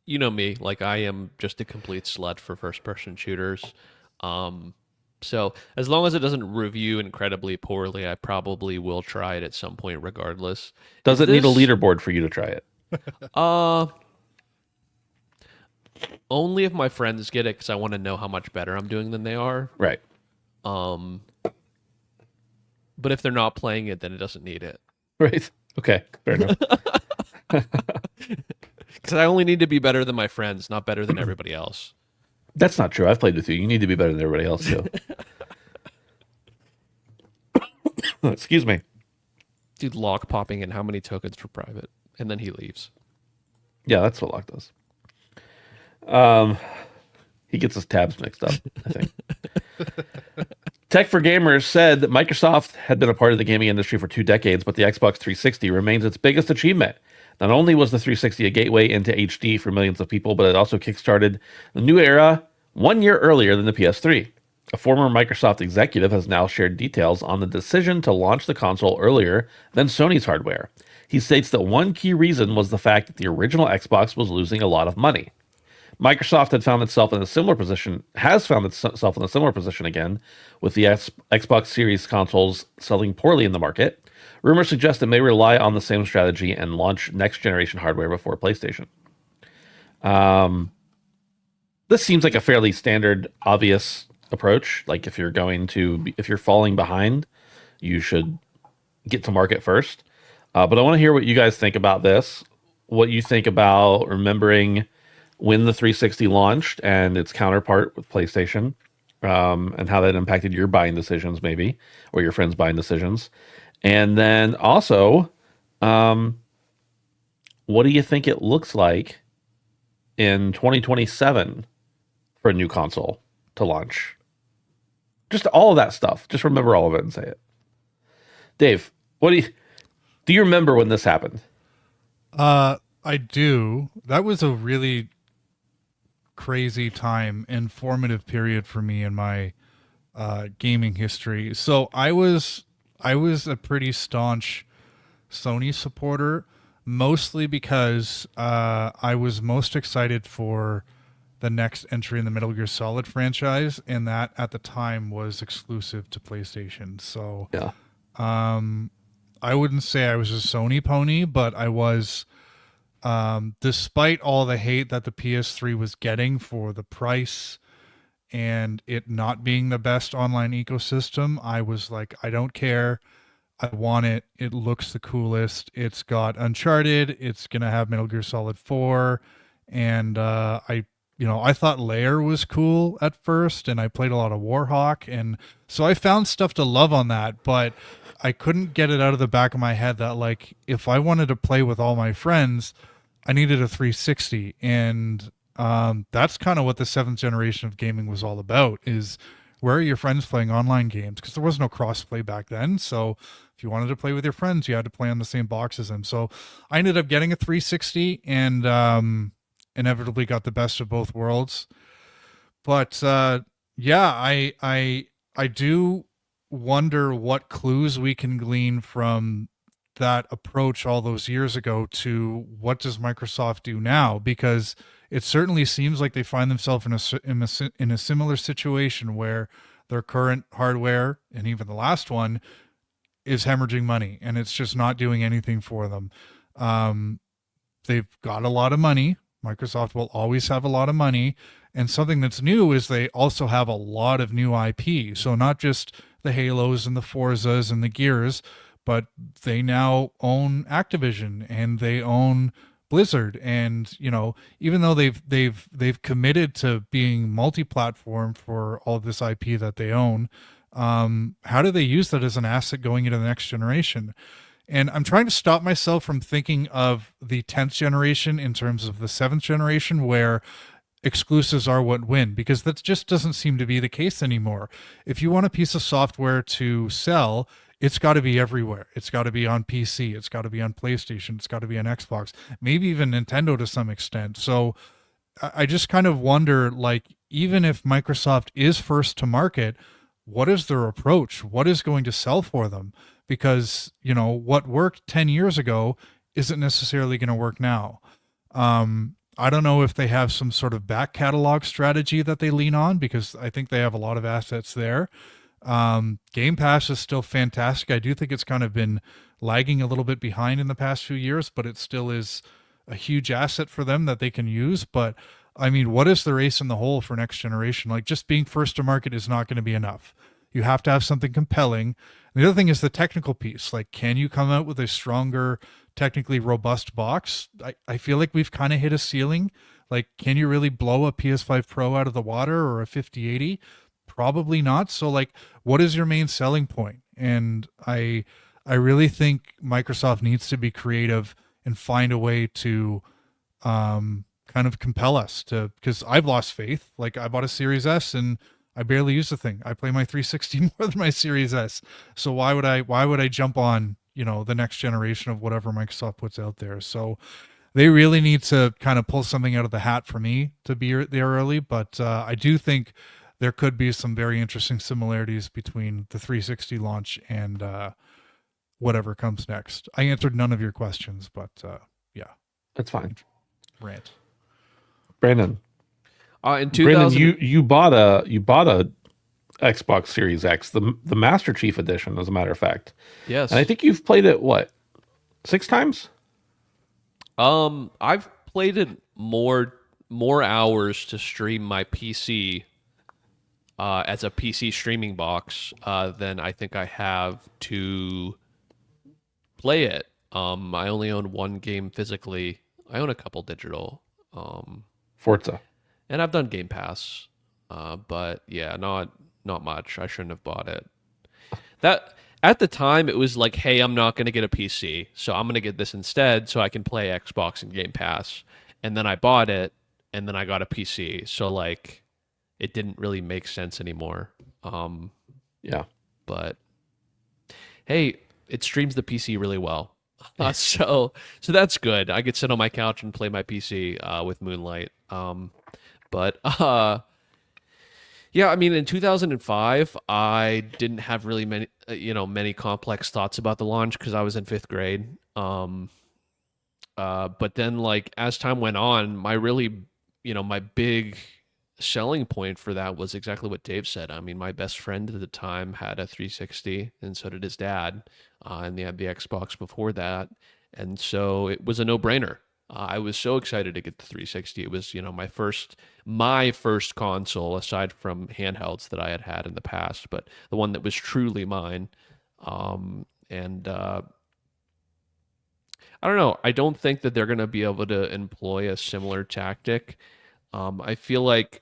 You know me, like, I am just a complete slut for first-person shooters. So as long as it doesn't review incredibly poorly, I probably will try it at some point regardless. Does it need a leaderboard for you to try it? Only if my friends get it, because I want to know how much better I'm doing than they are. Right. But if they're not playing it, then it doesn't need it. Right. Okay. Fair enough. Because I only need to be better than my friends, not better than everybody else. That's not true. I've played with you. You need to be better than everybody else, too. Excuse me. Dude, lock popping and how many tokens for private? and then he leaves. Yeah, that's what Locke does. He gets his tabs mixed up, I think. Tech for Gamers said that Microsoft had been a part of the gaming industry for 2 decades, but the Xbox 360 remains its biggest achievement. Not only was the 360 a gateway into HD for millions of people, but it also kickstarted the new era 1 year earlier than the PS3. A former Microsoft executive has now shared details on the decision to launch the console earlier than Sony's hardware. He states that one key reason was the fact that the original Xbox was losing a lot of money. Microsoft has found itself in a similar position again, with the Xbox Series consoles selling poorly in the market. Rumors suggest it may rely on the same strategy and launch next generation hardware before PlayStation. This seems like a fairly standard, obvious approach. Like if you're falling behind, you should get to market first. But I want to hear what you guys think about this. What you think about remembering when the 360 launched and its counterpart with PlayStation, and how that impacted your buying decisions, maybe, or your friends' buying decisions. And then also, what do you think it looks like in 2027 for a new console to launch? Just all of that stuff. Just remember all of it and say it. Dave, do you remember when this happened? I do. That was a really crazy time, informative period for me in my gaming history. So I was a pretty staunch Sony supporter, mostly because I was most excited for the next entry in the Metal Gear Solid franchise, and that at the time was exclusive to PlayStation. So Yeah. I wouldn't say I was a Sony pony, but I was, despite all the hate that the PS3 was getting for the price and it not being the best online ecosystem, I was like, I don't care. I want it. It looks the coolest. It's got Uncharted. It's going to have Metal Gear Solid 4. And I thought Lair was cool at first, and I played a lot of Warhawk. And so I found stuff to love on that, but I couldn't get it out of the back of my head that, like, if I wanted to play with all my friends, I needed a 360. And that's kind of what the 7th generation of gaming was all about, is where are your friends playing online games? Because there was no cross-play back then. So if you wanted to play with your friends, you had to play on the same box as them. So I ended up getting a 360 and inevitably got the best of both worlds. But yeah, I do wonder what clues we can glean from that approach all those years ago to what does Microsoft do now, because it certainly seems like they find themselves in a similar situation where their current hardware, and even the last one, is hemorrhaging money, and it's just not doing anything for them. They've got a lot of money. Microsoft will always have a lot of money. And something that's new is they also have a lot of new IP. So not just the Halos and the Forzas and the Gears, but they now own Activision and they own Blizzard. And, even though they've committed to being multi-platform for all of this IP that they own, how do they use that as an asset going into the next generation? And I'm trying to stop myself from thinking of the 10th generation in terms of the 7th generation, where exclusives are what win, because that just doesn't seem to be the case anymore. If you want a piece of software to sell, it's got to be everywhere. It's got to be on PC. It's got to be on PlayStation. It's got to be on Xbox, maybe even Nintendo to some extent. So I just kind of wonder, like, even if Microsoft is first to market, what is their approach? What is going to sell for them? Because, what worked 10 years ago isn't necessarily going to work now. I don't know if they have some sort of back catalog strategy that they lean on, because I think they have a lot of assets there. Game Pass is still fantastic. I do think it's kind of been lagging a little bit behind in the past few years, but it still is a huge asset for them that they can use. But I mean, what is the race in the hole for next generation? Like, just being first to market is not going to be enough. You have to have something compelling. And the other thing is the technical piece. Like, can you come out with a stronger, technically robust box? I feel like we've kind of hit a ceiling. Like, can you really blow a PS5 Pro out of the water or a 5080? Probably not. So, like, what is your main selling point? And I really think Microsoft needs to be creative and find a way to kind of compel us to, because I've lost faith. Like, I bought a Series S and I barely use the thing. I play my 360 more than my Series S. So why would I jump on, the next generation of whatever Microsoft puts out there? So they really need to kind of pull something out of the hat for me to be there early. But I do think there could be some very interesting similarities between the 360 launch and whatever comes next. I answered none of your questions, but yeah. That's fine. Rant. Brandon. In 2000, you bought a Xbox Series X, the Master Chief Edition, as a matter of fact. yes. And I think you've played it, what, 6 times? I've played it more hours to stream my PC as a PC streaming box than I think I have to play it. I only own one game physically. I own a couple digital. Forza. And I've done Game Pass. But yeah, not much. I shouldn't have bought it. That at the time it was like, hey, I'm not going to get a PC, so I'm going to get this instead so I can play Xbox and Game Pass. And then I bought it, and then I got a PC. So like, it didn't really make sense anymore. Yeah. But hey, it streams the PC really well. So that's good. I could sit on my couch and play my PC with Moonlight. But yeah, I mean, in 2005, I didn't have really many complex thoughts about the launch because I was in 5th grade. But then, like, as time went on, my big selling point for that was exactly what Dave said. I mean, my best friend at the time had a 360, and so did his dad, and they had the Xbox before that, and so it was a no-brainer. I was so excited to get the 360. It was, my first console aside from handhelds that I had had in the past, but the one that was truly mine. And I don't know. I don't think that they're going to be able to employ a similar tactic. I feel like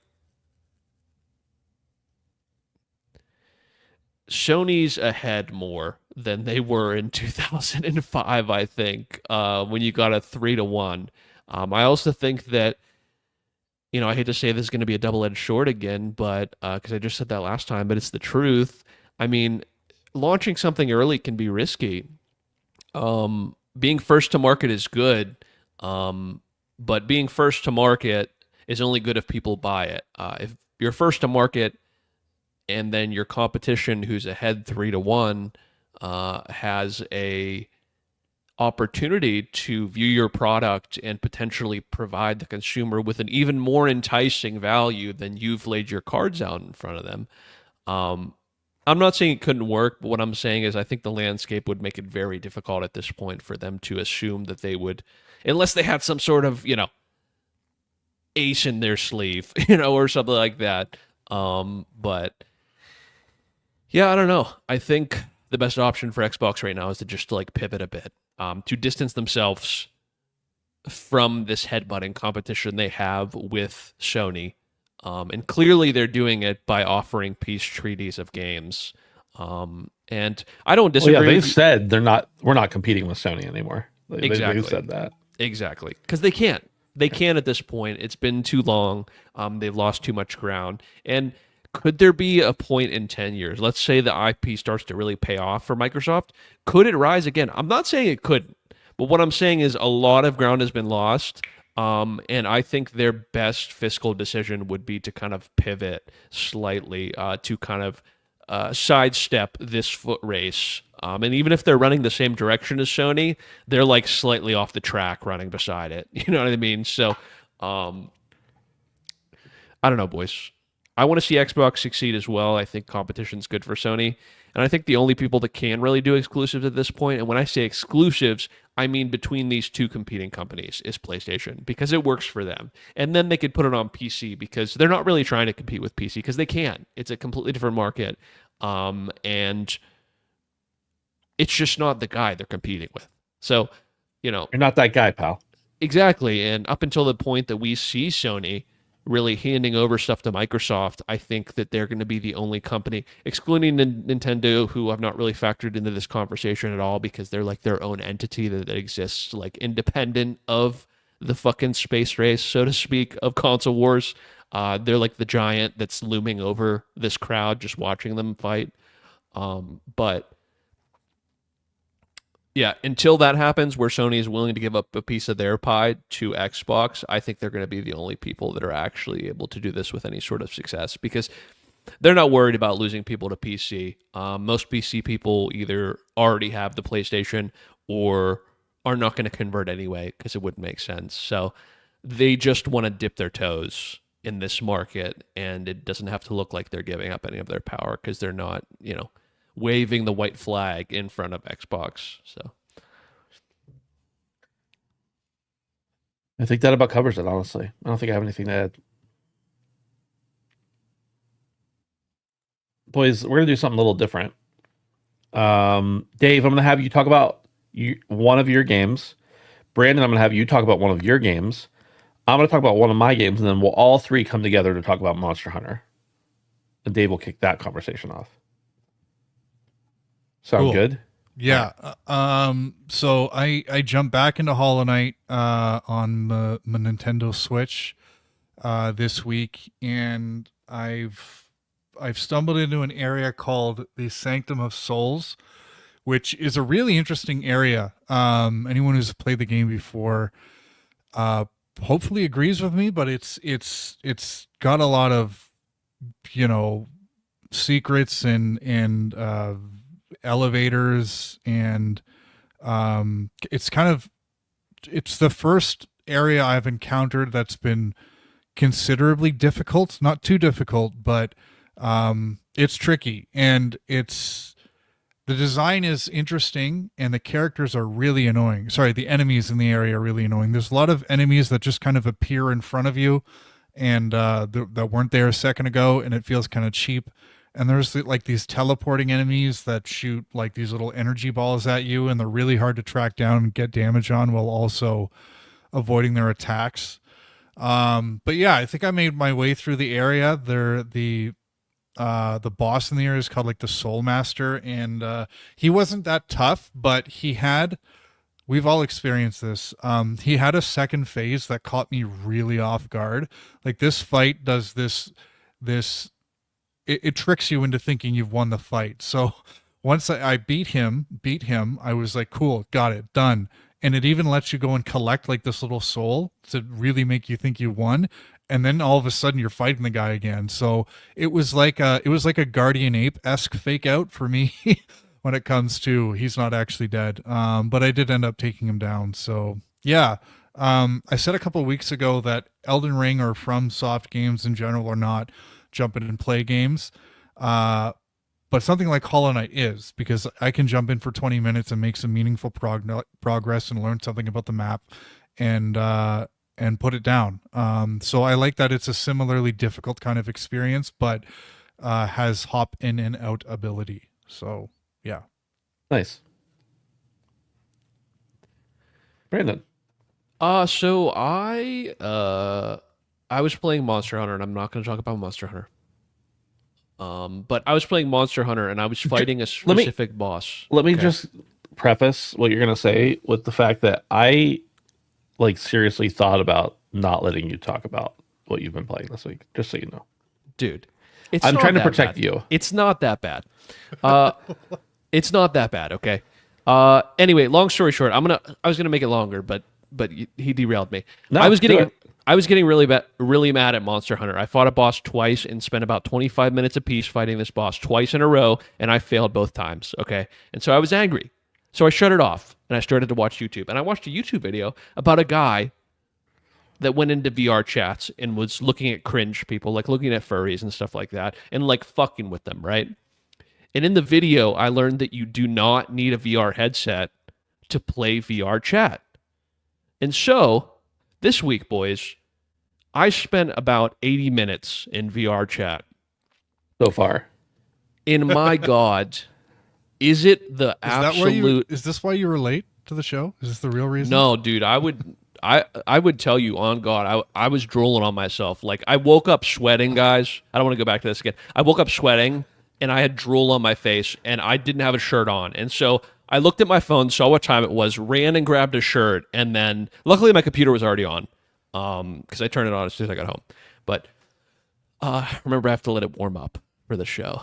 Sony's ahead more than they were in 2005, I think, when you got a 3-1. I also think that, I hate to say this is going to be a double-edged sword again, but because I just said that last time, but it's the truth. I mean, launching something early can be risky. Being first to market is good, but being first to market is only good if people buy it. If you're first to market and then your competition who's ahead 3-1 has a opportunity to view your product and potentially provide the consumer with an even more enticing value than you've laid your cards out in front of them. I'm not saying it couldn't work, but what I'm saying is I think the landscape would make it very difficult at this point for them to assume that they would, unless they had some sort of, ace in their sleeve, or something like that. But yeah, I don't know. I think the best option for Xbox right now is to just pivot a bit, to distance themselves from this headbutting competition they have with Sony. And clearly they're doing it by offering peace treaties of games. And I don't disagree. Well, yeah, they've said we're not competing with Sony anymore. Exactly. They've said that. Exactly. Because they can't. They can't at this point. It's been too long. They've lost too much ground. And could there be a point in 10 years? Let's say the IP starts to really pay off for Microsoft. Could it rise again? I'm not saying it couldn't. But what I'm saying is a lot of ground has been lost. And I think their best fiscal decision would be to kind of pivot slightly to kind of sidestep this foot race. And even if they're running the same direction as Sony, they're slightly off the track running beside it. You know what I mean? So I don't know, boys. I want to see Xbox succeed as well. I think competition's good for Sony. And I think the only people that can really do exclusives at this point, and when I say exclusives, I mean between these two competing companies, is PlayStation, because it works for them. And then they could put it on PC because they're not really trying to compete with PC because they can. It's a completely different market. And it's just not the guy they're competing with. So, You're not that guy, pal. Exactly. And up until the point that we see Sony really handing over stuff to Microsoft, I think that they're going to be the only company, excluding Nintendo, who I've not really factored into this conversation at all because they're like their own entity that exists like independent of the fucking space race, so to speak, of console wars. They're like the giant that's looming over this crowd, just watching them fight. But yeah, until that happens, where Sony is willing to give up a piece of their pie to Xbox, I think they're going to be the only people that are actually able to do this with any sort of success because they're not worried about losing people to PC. Most PC people either already have the PlayStation or are not going to convert anyway because it wouldn't make sense. So they just want to dip their toes in this market, and it doesn't have to look like they're giving up any of their power because they're not, waving the white flag in front of Xbox. So I think that about covers it, honestly. I don't think I have anything to add. Boys, we're going to do something a little different. Dave, I'm going to have you talk about one of your games. Brandon, I'm going to have you talk about one of your games. I'm going to talk about one of my games, and then we'll all three come together to talk about Monster Hunter. And Dave will kick that conversation off. Sound Cool. good? Yeah. So I jumped back into Hollow Knight on my Nintendo Switch this week, and I've stumbled into an area called the Sanctum of Souls, which is a really interesting area. Anyone who's played the game before hopefully agrees with me, but it's got a lot of secrets and elevators, and it's the first area I've encountered that's been considerably difficult, not too difficult, but it's tricky, and the design is interesting, and the characters are really annoying. Sorry, the enemies in the area are really annoying. There's a lot of enemies that just kind of appear in front of you, and that weren't there a second ago, and it feels kind of cheap. And there's like these teleporting enemies that shoot like these little energy balls at you, and they're really hard to track down and get damage on while also avoiding their attacks. But yeah, I think I made my way through the area. The boss in the area is called like the Soul Master, and he wasn't that tough, but we've all experienced this. He had a second phase that caught me really off guard. Like this fight does this it tricks you into thinking you've won the fight. So once I beat him, I was like, cool, got it, done. And it even lets you go and collect like this little soul to really make you think you won. And then all of a sudden you're fighting the guy again. So it was like a Guardian Ape-esque fake out for me when it comes to he's not actually dead. But I did end up taking him down. So yeah. I said a couple of weeks ago that Elden Ring or FromSoft games in general are not jump in and play games. But something like Hollow Knight is, because I can jump in for 20 minutes and make some meaningful progress and learn something about the map and put it down. So I like that it's a similarly difficult kind of experience, but has hop in and out ability. So yeah. Nice. Brandon. So I was playing Monster Hunter, and I'm not going to talk about Monster Hunter. But I was playing Monster Hunter, and I was fighting a specific boss. Let me just preface what you're going to say with the fact that I seriously thought about not letting you talk about what you've been playing this week, just so you know. Dude, I'm trying to protect you. It's not that bad. It's not that bad, okay? Anyway, long story short, I was gonna make it longer, but he derailed me. No, I was getting really mad at Monster Hunter. I fought a boss twice and spent about 25 minutes apiece fighting this boss twice in a row, and I failed both times, okay? And so I was angry. So I shut it off, and I started to watch YouTube. And I watched a YouTube video about a guy that went into VR chats and was looking at cringe people, like looking at furries and stuff like that, and like fucking with them, right? And in the video, I learned that you do not need a VR headset to play VR chat. And so, this week, boys, I spent about 80 minutes in VR chat. So far. And my God, is it the absolute... Is this why you were late to the show? Is this the real reason? No, dude, I would I would tell you on God, I was drooling on myself. Like I woke up sweating, guys. I don't want to go back to this again. I woke up sweating and I had drool on my face and I didn't have a shirt on. And so I looked at my phone, saw what time it was, ran and grabbed a shirt, and then luckily my computer was already on. Because I turned it on as soon as I got home. But remember I have to let it warm up for the show.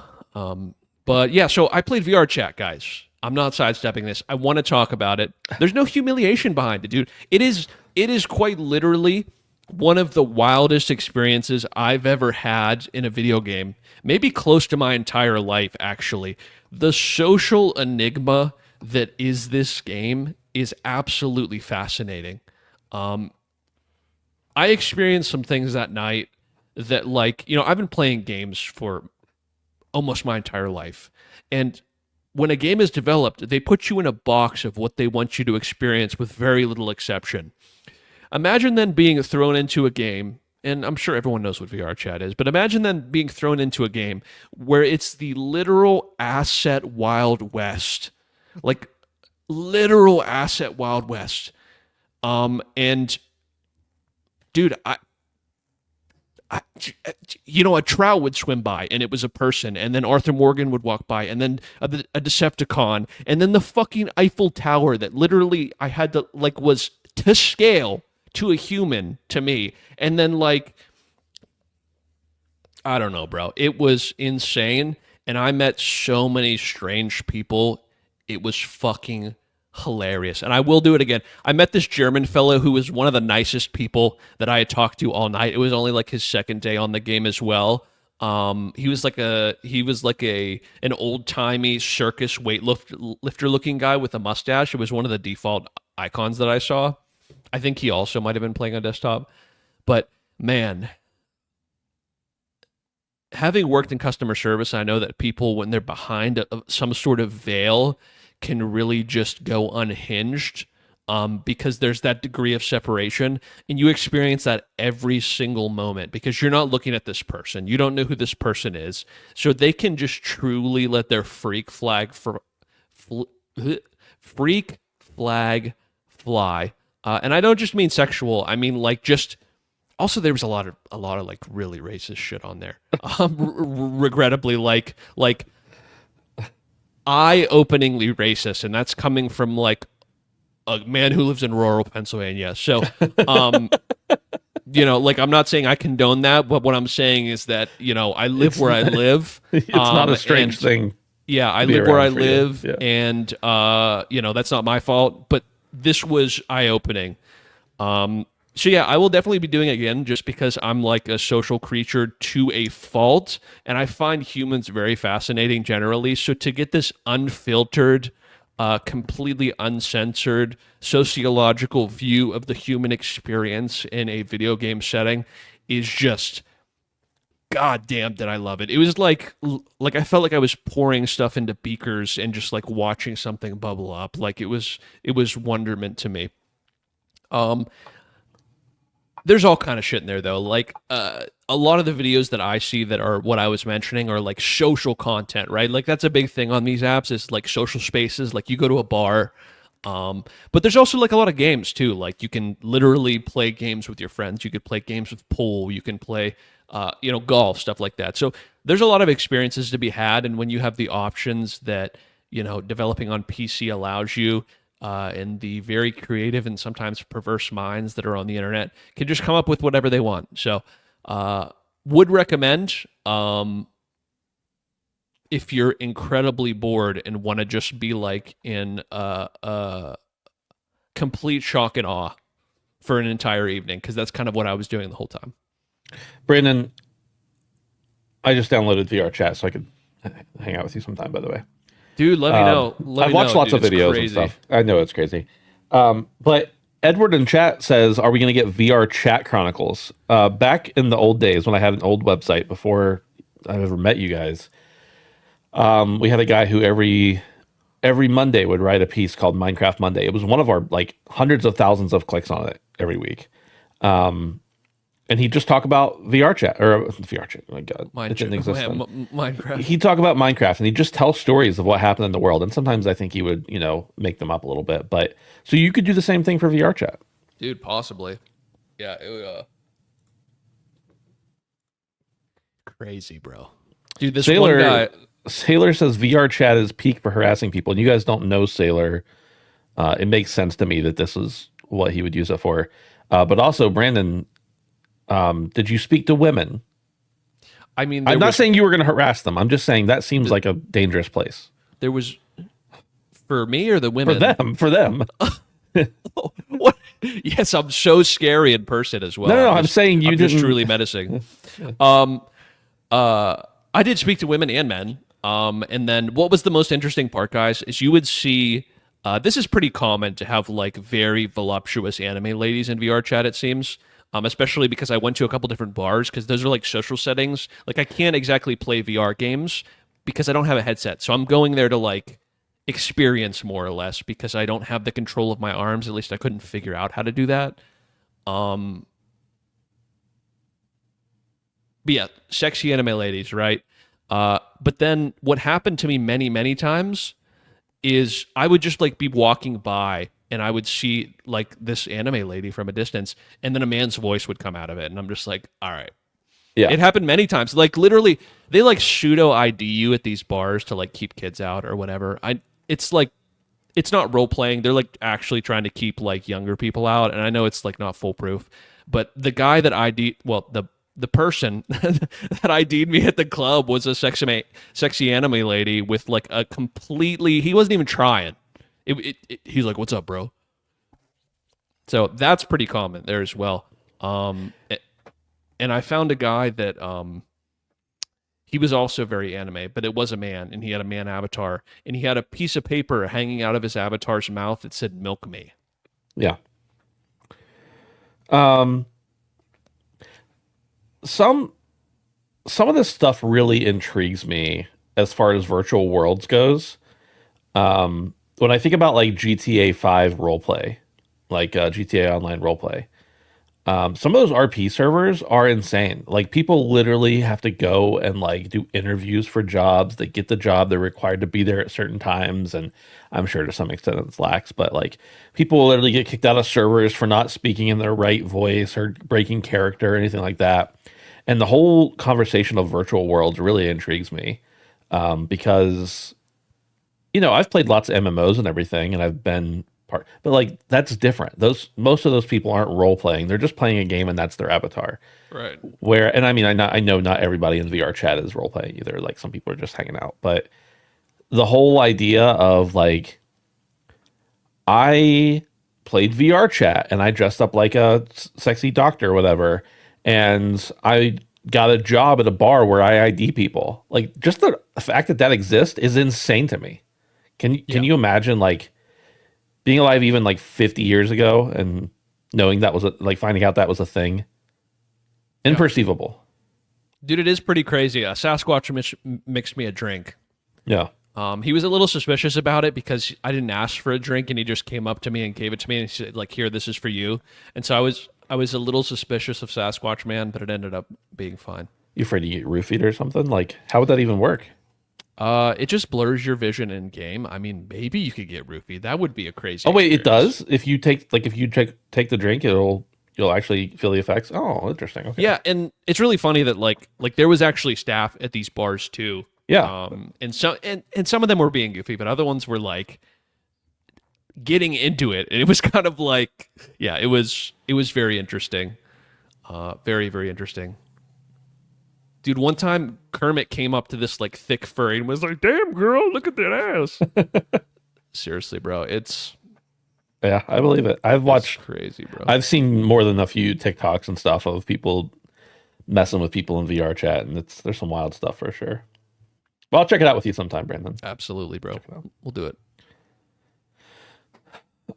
But yeah, so I played VR chat, guys. I'm not sidestepping this. I want to talk about it. There's no humiliation behind it, dude. It is quite literally one of the wildest experiences I've ever had in a video game. Maybe close to my entire life, actually. The social enigma that is this game is absolutely fascinating. I experienced some things that night that, like, you know, I've been playing games for almost my entire life. And when a game is developed, they put you in a box of what they want you to experience with very little exception. Imagine then being thrown into a game, and I'm sure everyone knows what VR chat is, but imagine then being thrown into a game where it's the literal asset Wild West. Like, literal asset Wild West. And, dude, you know, a trout would swim by and it was a person, and then Arthur Morgan would walk by, and then a Decepticon, and then the fucking Eiffel Tower that literally I had to, like, was to scale to a human to me. And then, like, I don't know, bro. It was insane. And I met so many strange people. It was fucking hilarious. And I will do it again. I met this German fellow who was one of the nicest people that I had talked to all night. It was only like his second day on the game as well. He was like an old-timey circus weightlifter looking guy with a mustache. It was one of the default icons that I saw. I think he also might have been playing on desktop. But man, having worked in customer service, I know that people, when they're behind some sort of veil, can really just go unhinged, because there's that degree of separation, and you experience that every single moment because you're not looking at this person. You don't know who this person is. So they can just truly let their freak flag fly. And I don't just mean sexual. I mean, like, just also there was a lot of like really racist shit on there. Regrettably, like eye-openingly racist, and that's coming from like a man who lives in rural Pennsylvania. So, you know, like, I'm not saying I condone that, but what I'm saying is that, you know, I live where I live. It's not a strange thing. Yeah, I live where I live, and you know, that's not my fault. But this was eye-opening. So yeah, I will definitely be doing it again just because I'm like a social creature to a fault, and I find humans very fascinating generally. So to get this unfiltered, completely uncensored sociological view of the human experience in a video game setting is just, god damn, did I love it. It was like I felt like I was pouring stuff into beakers and just like watching something bubble up. Like it was wonderment to me. There's all kind of shit in there though. Like a lot of the videos that I see that are what I was mentioning are like social content, right? Like that's a big thing on these apps is like social spaces. Like you go to a bar, but there's also like a lot of games too. Like you can literally play games with your friends. You could play games with pool. You can play, you know, golf, stuff like that. So there's a lot of experiences to be had. And when you have the options that, you know, developing on PC allows you, and the very creative and sometimes perverse minds that are on the internet can just come up with whatever they want. So, would recommend, if you're incredibly bored and want to just be like in complete shock and awe for an entire evening, because that's kind of what I was doing the whole time. Brandon, I just downloaded VR chat so I could hang out with you sometime, by the way. Dude, let me know. I've watched lots of videos and stuff. I know it's crazy. But Edward in chat says, are we going to get VR Chat Chronicles? Back in the old days when I had an old website before I ever met you guys, we had a guy who every Monday would write a piece called Minecraft Monday. It was one of our like hundreds of thousands of clicks on it every week. And he'd just talk about VR chat, or VR chat. Oh my God, it didn't exist then. Minecraft. He'd talk about Minecraft, and he'd just tell stories of what happened in the world. And sometimes I think he would, you know, make them up a little bit. But so you could do the same thing for VR chat. Dude, possibly. Yeah. Crazy, bro. Dude, this one guy. Sailor says VR chat is peak for harassing people, and you guys don't know Sailor. It makes sense to me that this is what he would use it for. But also, Brandon, did you speak to women? I mean, I'm not saying you were going to harass them. I'm just saying that seems like a dangerous place. There was for me or the women? For them. What? Yes, I'm so scary in person as well. No, I'm saying you I'm didn't. just truly menacing. I did speak to women and men. And then what was the most interesting part, guys, is you would see. This is pretty common to have like very voluptuous anime ladies in VR chat. It seems. Especially because I went to a couple different bars because those are like social settings. Like I can't exactly play VR games because I don't have a headset. So I'm going there to like experience more or less because I don't have the control of my arms. At least I couldn't figure out how to do that. But yeah, sexy anime ladies, right? But then what happened to me many, many times is I would just like be walking by and I would see like this anime lady from a distance, and then a man's voice would come out of it, and I'm just like, all right. Yeah. It happened many times. Like literally, they like pseudo ID you at these bars to like keep kids out or whatever. It's like it's not role playing. They're like actually trying to keep like younger people out, and I know it's like not foolproof. But the guy that the person that ID'd me at the club was a sexy anime lady with like a completely. He wasn't even trying. He's like, "What's up, bro?" So that's pretty common there as well. And I found a guy that he was also very anime, but it was a man, and he had a man avatar, and he had a piece of paper hanging out of his avatar's mouth that said "Milk me." Yeah. Some of this stuff really intrigues me as far as virtual worlds goes. When I think about like GTA 5 roleplay, like GTA Online roleplay, some of those RP servers are insane. Like people literally have to go and like do interviews for jobs. They get the job. They're required to be there at certain times. And I'm sure to some extent it's lax, but like people will literally get kicked out of servers for not speaking in their right voice or breaking character or anything like that. And the whole conversation of virtual worlds really intrigues me because, you know, I've played lots of MMOs and everything, and I've been part, but like that's different. Most of those people aren't role playing; they're just playing a game, and that's their avatar. Right. Where, and I mean, I know not everybody in VR chat is role playing either. Like some people are just hanging out, but the whole idea of like, I played VR chat and I dressed up like a sexy doctor or whatever, and I got a job at a bar where I ID people. Like just the fact that that exists is insane to me. Can you imagine like being alive even like 50 years ago and knowing that was like finding out that was a thing? Imperceivable. Dude, it is pretty crazy. Sasquatch mixed me a drink. Yeah. He was a little suspicious about it because I didn't ask for a drink, and he just came up to me and gave it to me and he said, like, "Here, this is for you." And so I was a little suspicious of Sasquatch Man, but it ended up being fine. You afraid to get roofied or something? Like, how would that even work? It just blurs your vision in game. I mean, maybe you could get roofied. That would be a crazy. Oh wait, experience. it does. If you take the drink, you'll actually feel the effects. Oh, interesting. Okay. Yeah, and it's really funny that like there was actually staff at these bars too. Yeah. And some of them were being goofy, but other ones were like getting into it. And it was kind of like, yeah, it was very interesting. Very, very interesting. Dude, one time Kermit came up to this like thick furry and was like, "Damn girl, look at that ass." Seriously, bro. Yeah, I believe it. I've watched crazy, bro. I've seen more than a few TikToks and stuff of people messing with people in VR chat, and there's some wild stuff for sure. Well, I'll check it out with you sometime, Brandon. Absolutely, bro. We'll do it.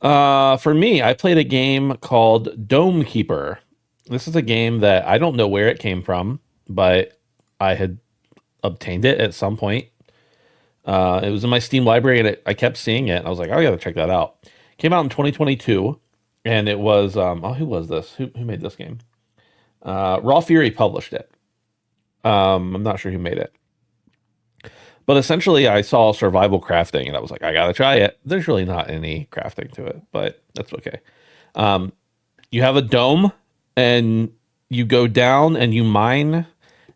For me, I played a game called Dome Keeper. This is a game that I don't know where it came from, but I had obtained it at some point. It was in my Steam library, and I kept seeing it. And I was like, "Oh, I gotta check that out." Came out in 2022, and it was who was this? Who made this game? Raw Fury published it. I'm not sure who made it. But essentially, I saw survival crafting, and I was like, I gotta try it. There's really not any crafting to it, but that's okay. you have a dome and you go down and you mine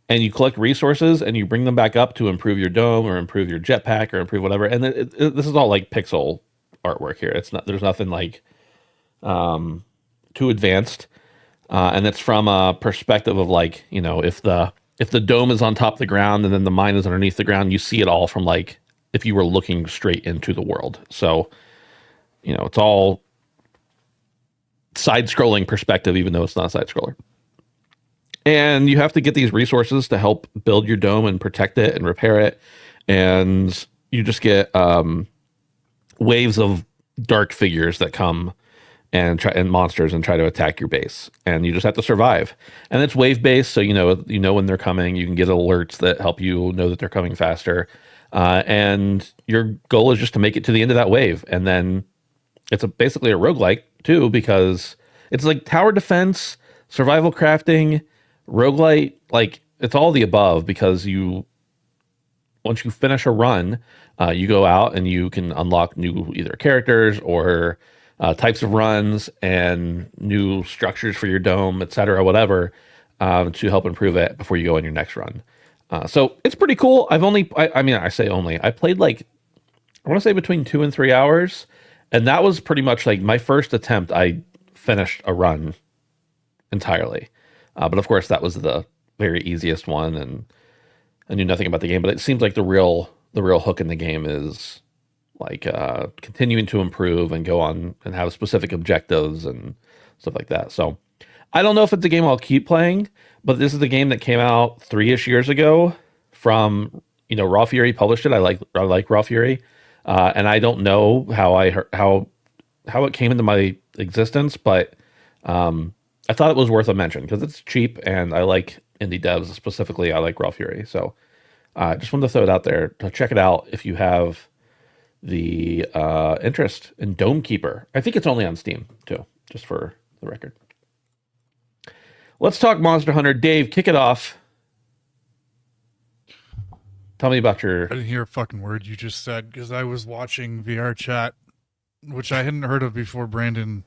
and you collect resources and you bring them back up to improve your dome or improve your jetpack or improve whatever. And this is all like pixel artwork here. It's not, there's nothing like too advanced. And it's from a perspective of like, you know, if the dome is on top of the ground and then the mine is underneath the ground, you see it all from like if you were looking straight into the world. So, you know, it's all side-scrolling perspective, even though it's not a side-scroller. And you have to get these resources to help build your dome and protect it and repair it. And you just get waves of dark figures that come and monsters and try to attack your base. And you just have to survive. And it's wave based, so you know when they're coming. You can get alerts that help you know that they're coming faster. And your goal is just to make it to the end of that wave. And then it's basically a roguelike too, because it's like tower defense, survival crafting, roguelite, like it's all the above, because once you finish a run, you go out and you can unlock new either characters or types of runs and new structures for your dome, etc., whatever, to help improve it before you go on your next run. So it's pretty cool. I played like, I want to say between 2 and 3 hours. And that was pretty much like my first attempt. I finished a run entirely. But of course that was the very easiest one, and I knew nothing about the game, but it seems like the real hook in the game is like continuing to improve and go on and have specific objectives and stuff like that. So I don't know if it's a game I'll keep playing, but this is a game that came out 3-ish years ago from, you know, Raw Fury published it. I like Raw Fury. And I don't know how it came into my existence, but I thought it was worth a mention because it's cheap and I like indie devs. Specifically, I like Raw Fury. So I just wanted to throw it out there to check it out if you have the interest in Dome Keeper. I think it's only on Steam too, just for the record. Let's talk Monster Hunter. Dave, kick it off. Tell me about your... I didn't hear a fucking word you just said because I was watching VR chat, which I hadn't heard of before. Brandon,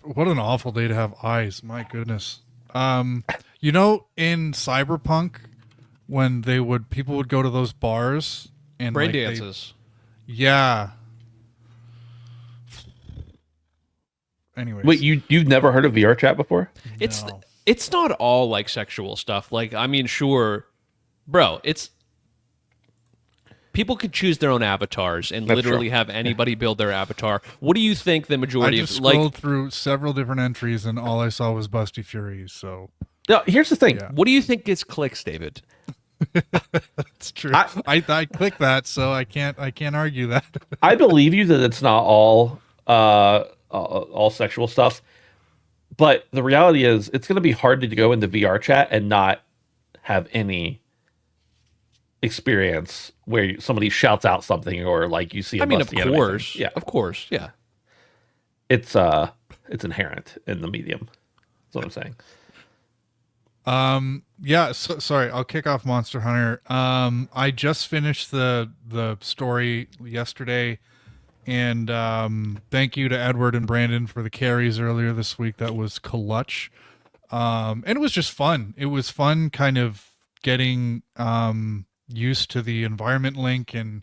what an awful day to have eyes. My goodness. You know, in Cyberpunk, when people would go to those bars and brain dances. Yeah. Anyways. Wait, you've never heard of VR chat before? No. It's not all like sexual stuff. Like, I mean, sure, bro, it's people could choose their own avatars and literally have anybody build their avatar. What do you think the majority I of just scrolled through several different entries and all I saw was Busty Fury, so no, here's the thing. Yeah. What do you think gets clicks, David? It's true. I clicked that, so I can't argue that. I believe you that it's not all sexual stuff, but the reality is it's going to be hard to go into VR chat and not have any experience where somebody shouts out something or like you see a busty animation. Of course, yeah. It's inherent in the medium. That's what I'm saying. Yeah, sorry, I'll kick off Monster Hunter. I just finished the story yesterday, and thank you to Edward and Brandon for the carries earlier this week. That was clutch. And it was just fun. It was fun kind of getting used to the environment link and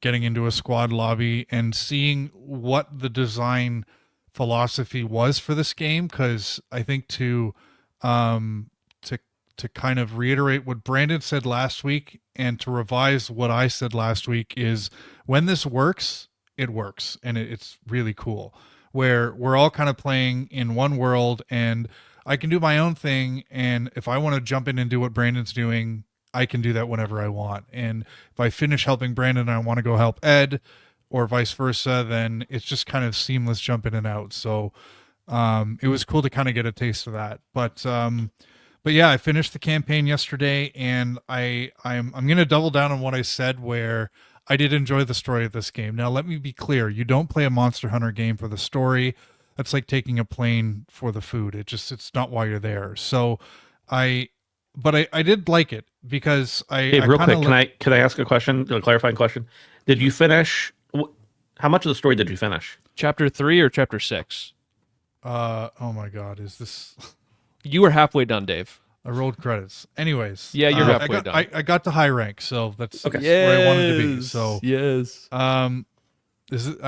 getting into a squad lobby and seeing what the design philosophy was for this game, because I think to kind of reiterate what Brandon said last week and to revise what I said last week is when this works, it works, and it's really cool, where we're all kind of playing in one world and I can do my own thing, and if I want to jump in and do what Brandon's doing, I can do that whenever I want. And if I finish helping Brandon and I want to go help Ed or vice versa, then it's just kind of seamless jump in and out. So it was cool to kind of get a taste of that. But yeah, I finished the campaign yesterday, and I'm going to double down on what I said, where I did enjoy the story of this game. Now, let me be clear. You don't play a Monster Hunter game for the story. That's like taking a plane for the food. It's not why you're there. So I did like it because Hey, real quick, can I ask a question, a clarifying question? Did you finish? How much of the story did you finish? Chapter 3 or chapter 6? Oh my God, is this? You were halfway done, Dave. I rolled credits. Anyways, Yeah, you're I halfway got, done. I got to high rank, so that's Okay. where I wanted to be. So, yes. I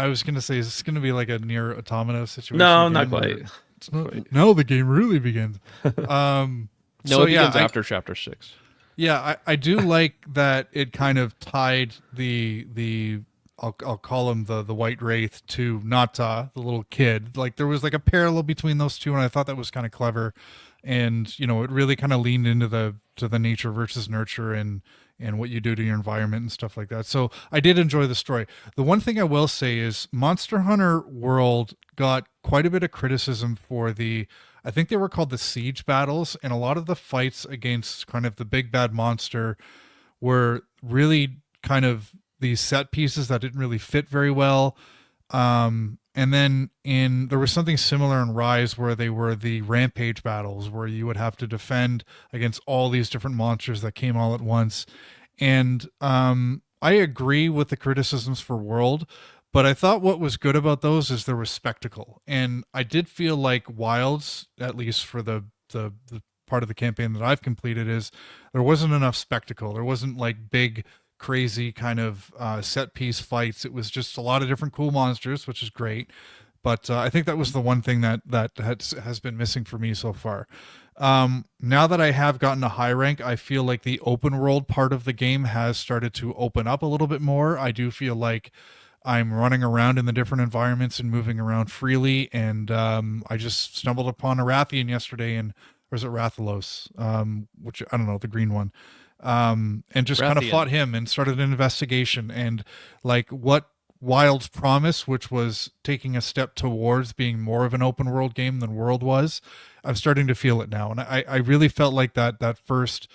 was gonna say, is this gonna be like a near automata situation? No, again, not where quite. It's not. No, the game really begins. No, So it begins yeah, after chapter 6. I do like that it kind of tied the I'll call him the white wraith to Nata, the little kid. Like there was like a parallel between those two, and I thought that was kind of clever. And it really kind of leaned into the nature versus nurture and what you do to your environment and stuff like that. So I did enjoy the story. The one thing I will say is Monster Hunter World got quite a bit of criticism for I think they were called the siege battles, and a lot of the fights against kind of the big bad monster were really kind of these set pieces that didn't really fit very well. And then there was something similar in Rise where they were the rampage battles where you would have to defend against all these different monsters that came all at once. And I agree with the criticisms for World, but I thought what was good about those is there was spectacle. And I did feel like Wilds, at least for the part of the campaign that I've completed, is there wasn't enough spectacle. There wasn't like big crazy kind of set piece fights. It was just a lot of different cool monsters, which is great. But I think that was the one thing that has been missing for me so far. Now that I have gotten a high rank, I feel like the open world part of the game has started to open up a little bit more. I do feel like I'm running around in the different environments and moving around freely. And I just stumbled upon a Rathian yesterday, or is it Rathalos? Which I don't know, the green one. And just kind of Rathian. fought him and started an investigation, and like what Wild's promise, which was taking a step towards being more of an open world game than World was, I'm starting to feel it now. And I really felt like that first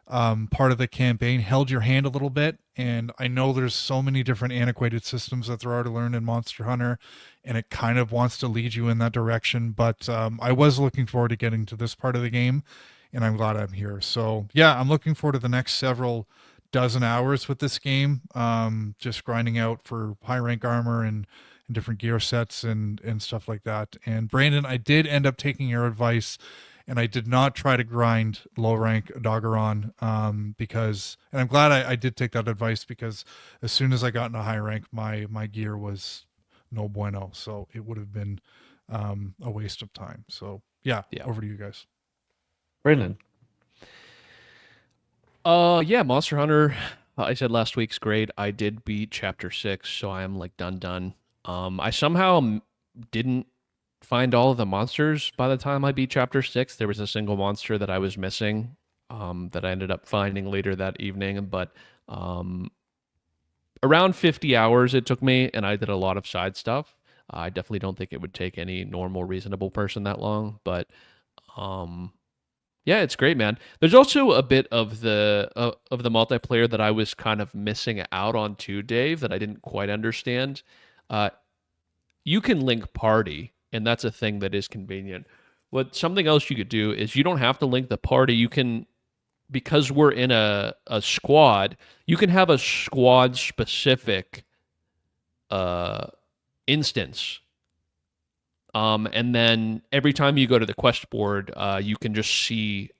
part of the campaign held your hand a little bit. And I know there's so many different antiquated systems that there are to learn in Monster Hunter, and it kind of wants to lead you in that direction. But I was looking forward to getting to this part of the game, and I'm glad I'm here. So yeah, I'm looking forward to the next several dozen hours with this game, just grinding out for high rank armor and different gear sets and stuff like that. And Brandon, I did end up taking your advice, and I did not try to grind low rank Doggeron, because, and I'm glad I did take that advice, because as soon as I got into high rank, my gear was no bueno. So it would have been a waste of time. So yeah, over to you guys. Brandon. Yeah, Monster Hunter. I said last week's great. I did beat chapter 6, so I am like done. I somehow didn't find all of the monsters by the time I beat chapter 6. There was a single monster that I was missing, that I ended up finding later that evening. But around 50 hours it took me, and I did a lot of side stuff. I definitely don't think it would take any normal, reasonable person that long, but yeah, it's great, man. There's also a bit of the multiplayer that I was kind of missing out on too, Dave, that I didn't quite understand. You can link party, and that's a thing that is convenient. Something else you could do is you don't have to link the party. You can, because we're in a squad, you can have a squad specific instance. And then every time you go to the quest board, you can just see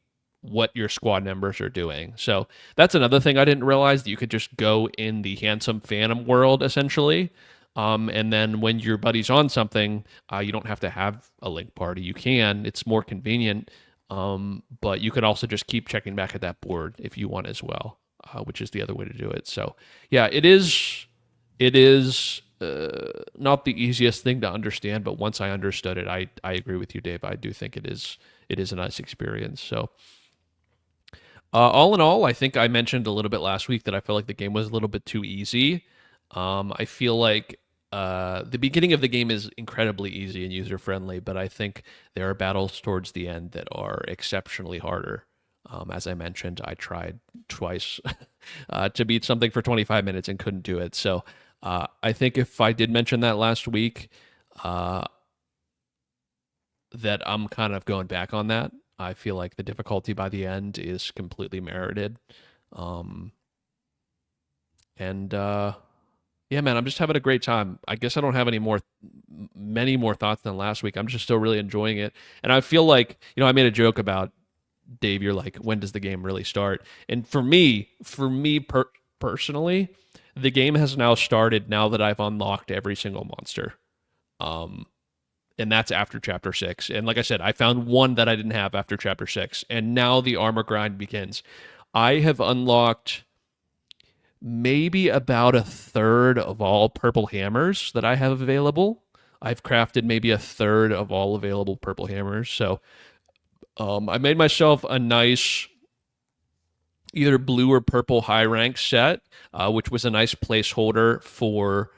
what your squad members are doing. So that's another thing I didn't realize, that you could just go in the Handsome Phantom world, essentially. And then when your buddy's on something, you don't have to have a link party. You can. It's more convenient. But you can also just keep checking back at that board if you want as well, which is the other way to do it. So yeah, it is not the easiest thing to understand, but once I understood it, I agree with you, Dave. I do think it is a nice experience. So all in all, I think I mentioned a little bit last week that I felt like the game was a little bit too easy. I feel like the beginning of the game is incredibly easy and user friendly, but I think there are battles towards the end that are exceptionally harder. As I mentioned, I tried twice to beat something for 25 minutes and couldn't do it. So I think if I did mention that last week, that I'm kind of going back on that. I feel like the difficulty by the end is completely merited. And Yeah, man, I'm just having a great time. I guess I don't have many more thoughts than last week. I'm just still really enjoying it. And I feel like, I made a joke about Dave, you're like, when does the game really start? And personally, the game has now started now that I've unlocked every single monster. Um, and that's after chapter 6. And like I said, I found one that I didn't have after chapter 6. And now the armor grind begins. I have unlocked maybe about a third of all purple hammers that I have available. I've crafted maybe a third of all available purple hammers. So I made myself a nice either blue or purple high rank set, which was a nice placeholder for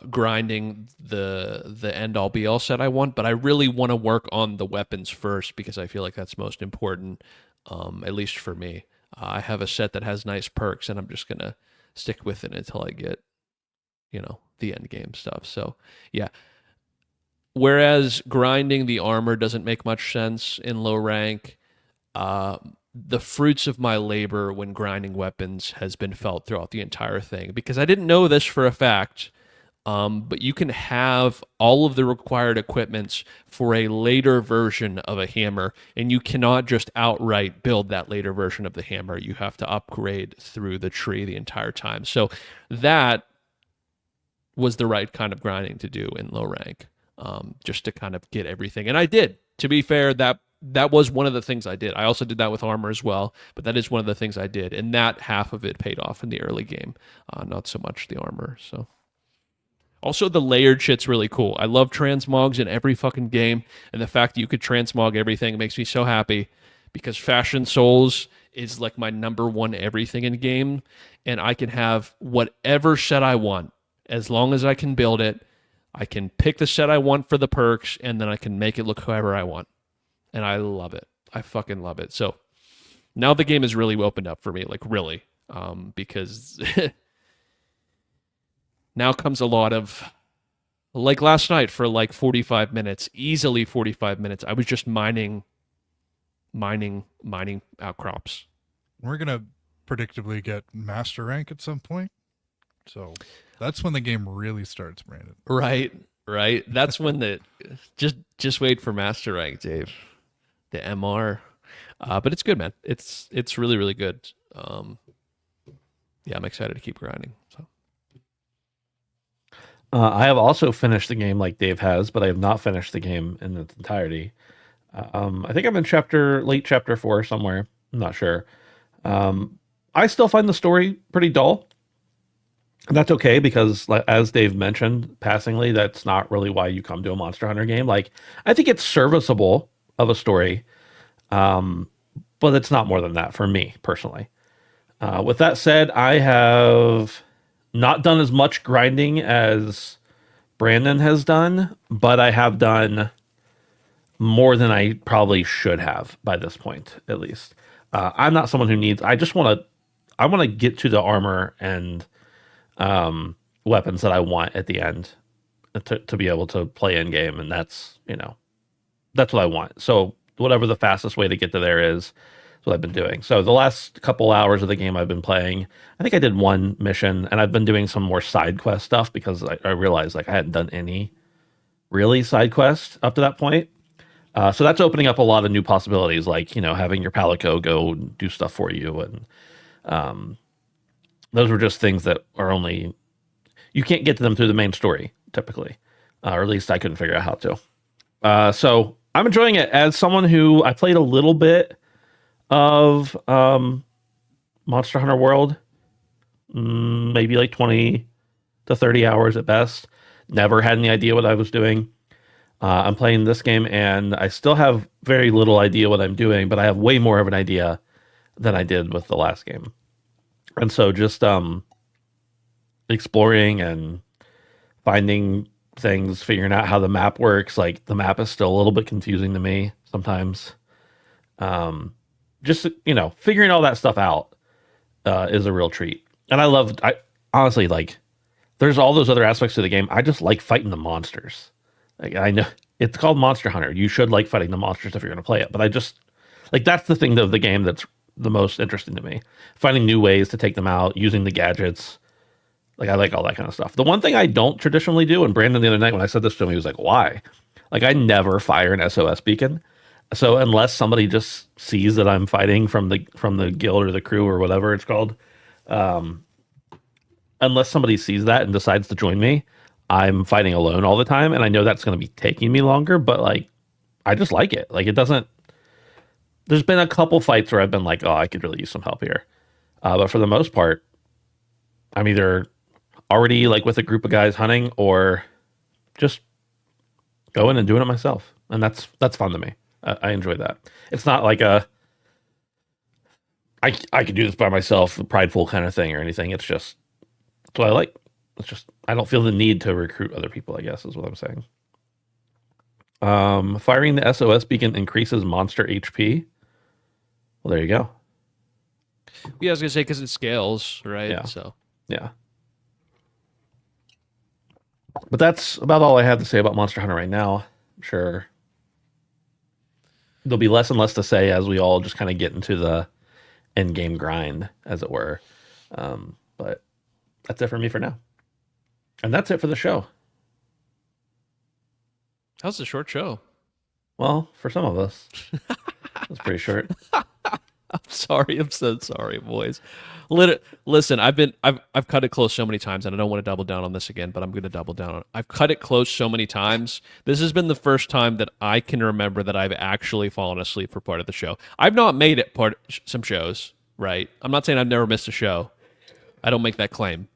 grinding the end all be all set I want. But I really want to work on the weapons first because I feel like that's most important, at least for me. I have a set that has nice perks, and I'm just gonna stick with it until I get, the end game stuff. So yeah. Whereas grinding the armor doesn't make much sense in low rank, the fruits of my labor when grinding weapons has been felt throughout the entire thing. Because I didn't know this for a fact, but you can have all of the required equipments for a later version of a hammer, and you cannot just outright build that later version of the hammer. You have to upgrade through the tree the entire time. So that was the right kind of grinding to do in low rank, just to kind of get everything. And I did. To be fair, that was one of the things I did. I also did that with armor as well, but that is one of the things I did. And that half of it paid off in the early game, not so much the armor. So also the layered shit's really cool. I love transmogs in every fucking game, and the fact that you could transmog everything makes me so happy because Fashion Souls is like my number one everything in game, and I can have whatever set I want as long as I can build it. I can pick the set I want for the perks, and then I can make it look however I want. And I love it. I fucking love it. So now the game has really opened up for me, like really, because now comes a lot of, like last night for like 45 minutes, easily 45 minutes. I was just mining outcrops. We're going to predictably get master rank at some point. So that's when the game really starts, Brandon. Right. That's when just wait for master rank, Dave. The MR. But it's good, man. It's really, really good. Yeah, I'm excited to keep grinding. So I have also finished the game like Dave has, but I have not finished the game in its entirety. I think I'm in late chapter 4 somewhere. I'm not sure. I still find the story pretty dull. And that's okay because, like, as Dave mentioned passingly, that's not really why you come to a Monster Hunter game. Like, I think it's serviceable of a story, but it's not more than that for me personally. With that said, I have not done as much grinding as Brandon has done, but I have done more than I probably should have by this point, at least. I'm not someone who needs. I want to get to the armor and weapons that I want at the end to be able to play in game, and that's what I want. So whatever the fastest way to get to there is what I've been doing. So the last couple hours of the game I've been playing, I think I did one mission, and I've been doing some more side quest stuff because I realized like I hadn't done any really side quests up to that point. So that's opening up a lot of new possibilities, like having your Palico go do stuff for you, and those were just things that are only you can't get to them through the main story typically, or at least I couldn't figure out how to. So I'm enjoying it as someone who I played a little bit of Monster Hunter World, maybe like 20 to 30 hours at best. Never had any idea what I was doing. I'm playing this game and I still have very little idea what I'm doing, but I have way more of an idea than I did with the last game. And so just exploring and finding things, figuring out how the map works. Like the map is still a little bit confusing to me sometimes. Just figuring all that stuff out is a real treat. And I honestly, like, there's all those other aspects to the game. I just like fighting the monsters. Like, I know it's called Monster Hunter. You should like fighting the monsters if you're going to play it. But I just like that's the thing of the game that's the most interesting to me. Finding new ways to take them out, using the gadgets. Like I like all that kind of stuff. The one thing I don't traditionally do, and Brandon the other night when I said this to him, he was like, "Why?" Like I never fire an SOS beacon. So unless somebody just sees that I'm fighting from the guild or the crew or whatever it's called, unless somebody sees that and decides to join me, I'm fighting alone all the time, and I know that's going to be taking me longer. But like, I just like it. Like it doesn't. There's been a couple fights where I've been like, "Oh, I could really use some help here," but for the most part, I'm either already like with a group of guys hunting or just going and doing it myself, and that's fun to me. I enjoy that. It's not like I could do this by myself, a prideful kind of thing or anything. It's just it's what I like. It's just I don't feel the need to recruit other people, I guess is what I'm saying. Firing the SOS beacon increases monster HP. Well, there you go. Yeah, I was gonna say because it scales, right? Yeah. So Yeah. But that's about all I have to say about Monster Hunter right now. I'm sure there'll be less and less to say as we all just kind of get into the end game grind, as it were. But that's it for me for now. And that's it for the show. how's the short show? Well, for some of us, it's pretty short. I'm sorry. I'm so sorry, boys. Listen, I've cut it close so many times, and I don't want to double down on this again, but I'm going to double down on it. I've cut it close so many times. This has been the first time that I can remember that I've actually fallen asleep for part of the show. I've not made it some shows, right? I'm not saying I've never missed a show. I don't make that claim.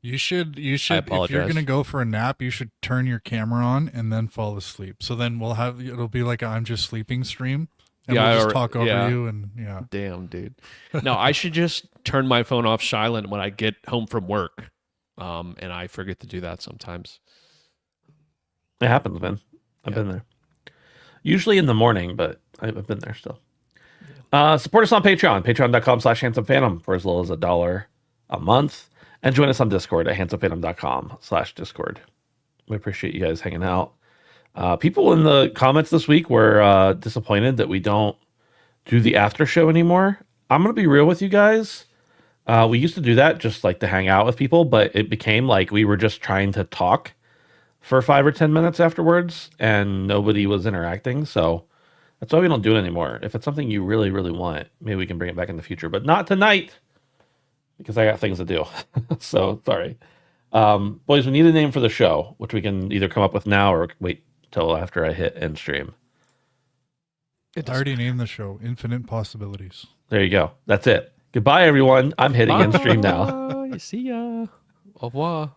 You should if apologize. you're gonna go for a nap, you should turn your camera on and then fall asleep. So then it'll be like a I'm just sleeping stream. And Yeah, we'll or- just talk over yeah. you and yeah. Damn, dude. No, I should just turn my phone off silent when I get home from work. And I forget to do that sometimes. It happens, man. I've been there. Usually in the morning, but I've been there still. Support us on Patreon, patreon.com/handsomephantom for as little as $1 a month. And join us on Discord at handsomephantom.com/Discord. We appreciate you guys hanging out. People in the comments this week were disappointed that we don't do the after show anymore. I'm going to be real with you guys. We used to do that just like to hang out with people, but it became like we were just trying to talk for 5 or 10 minutes afterwards and nobody was interacting. So that's why we don't do it anymore. If it's something you really, really want, maybe we can bring it back in the future, but not tonight because I got things to do. So sorry. Boys, we need a name for the show, which we can either come up with now or wait till after I hit end stream. I already named the show Infinite Possibilities. There you go. That's it. Goodbye, everyone. I'm hitting end stream now. Bye. See ya. Au revoir.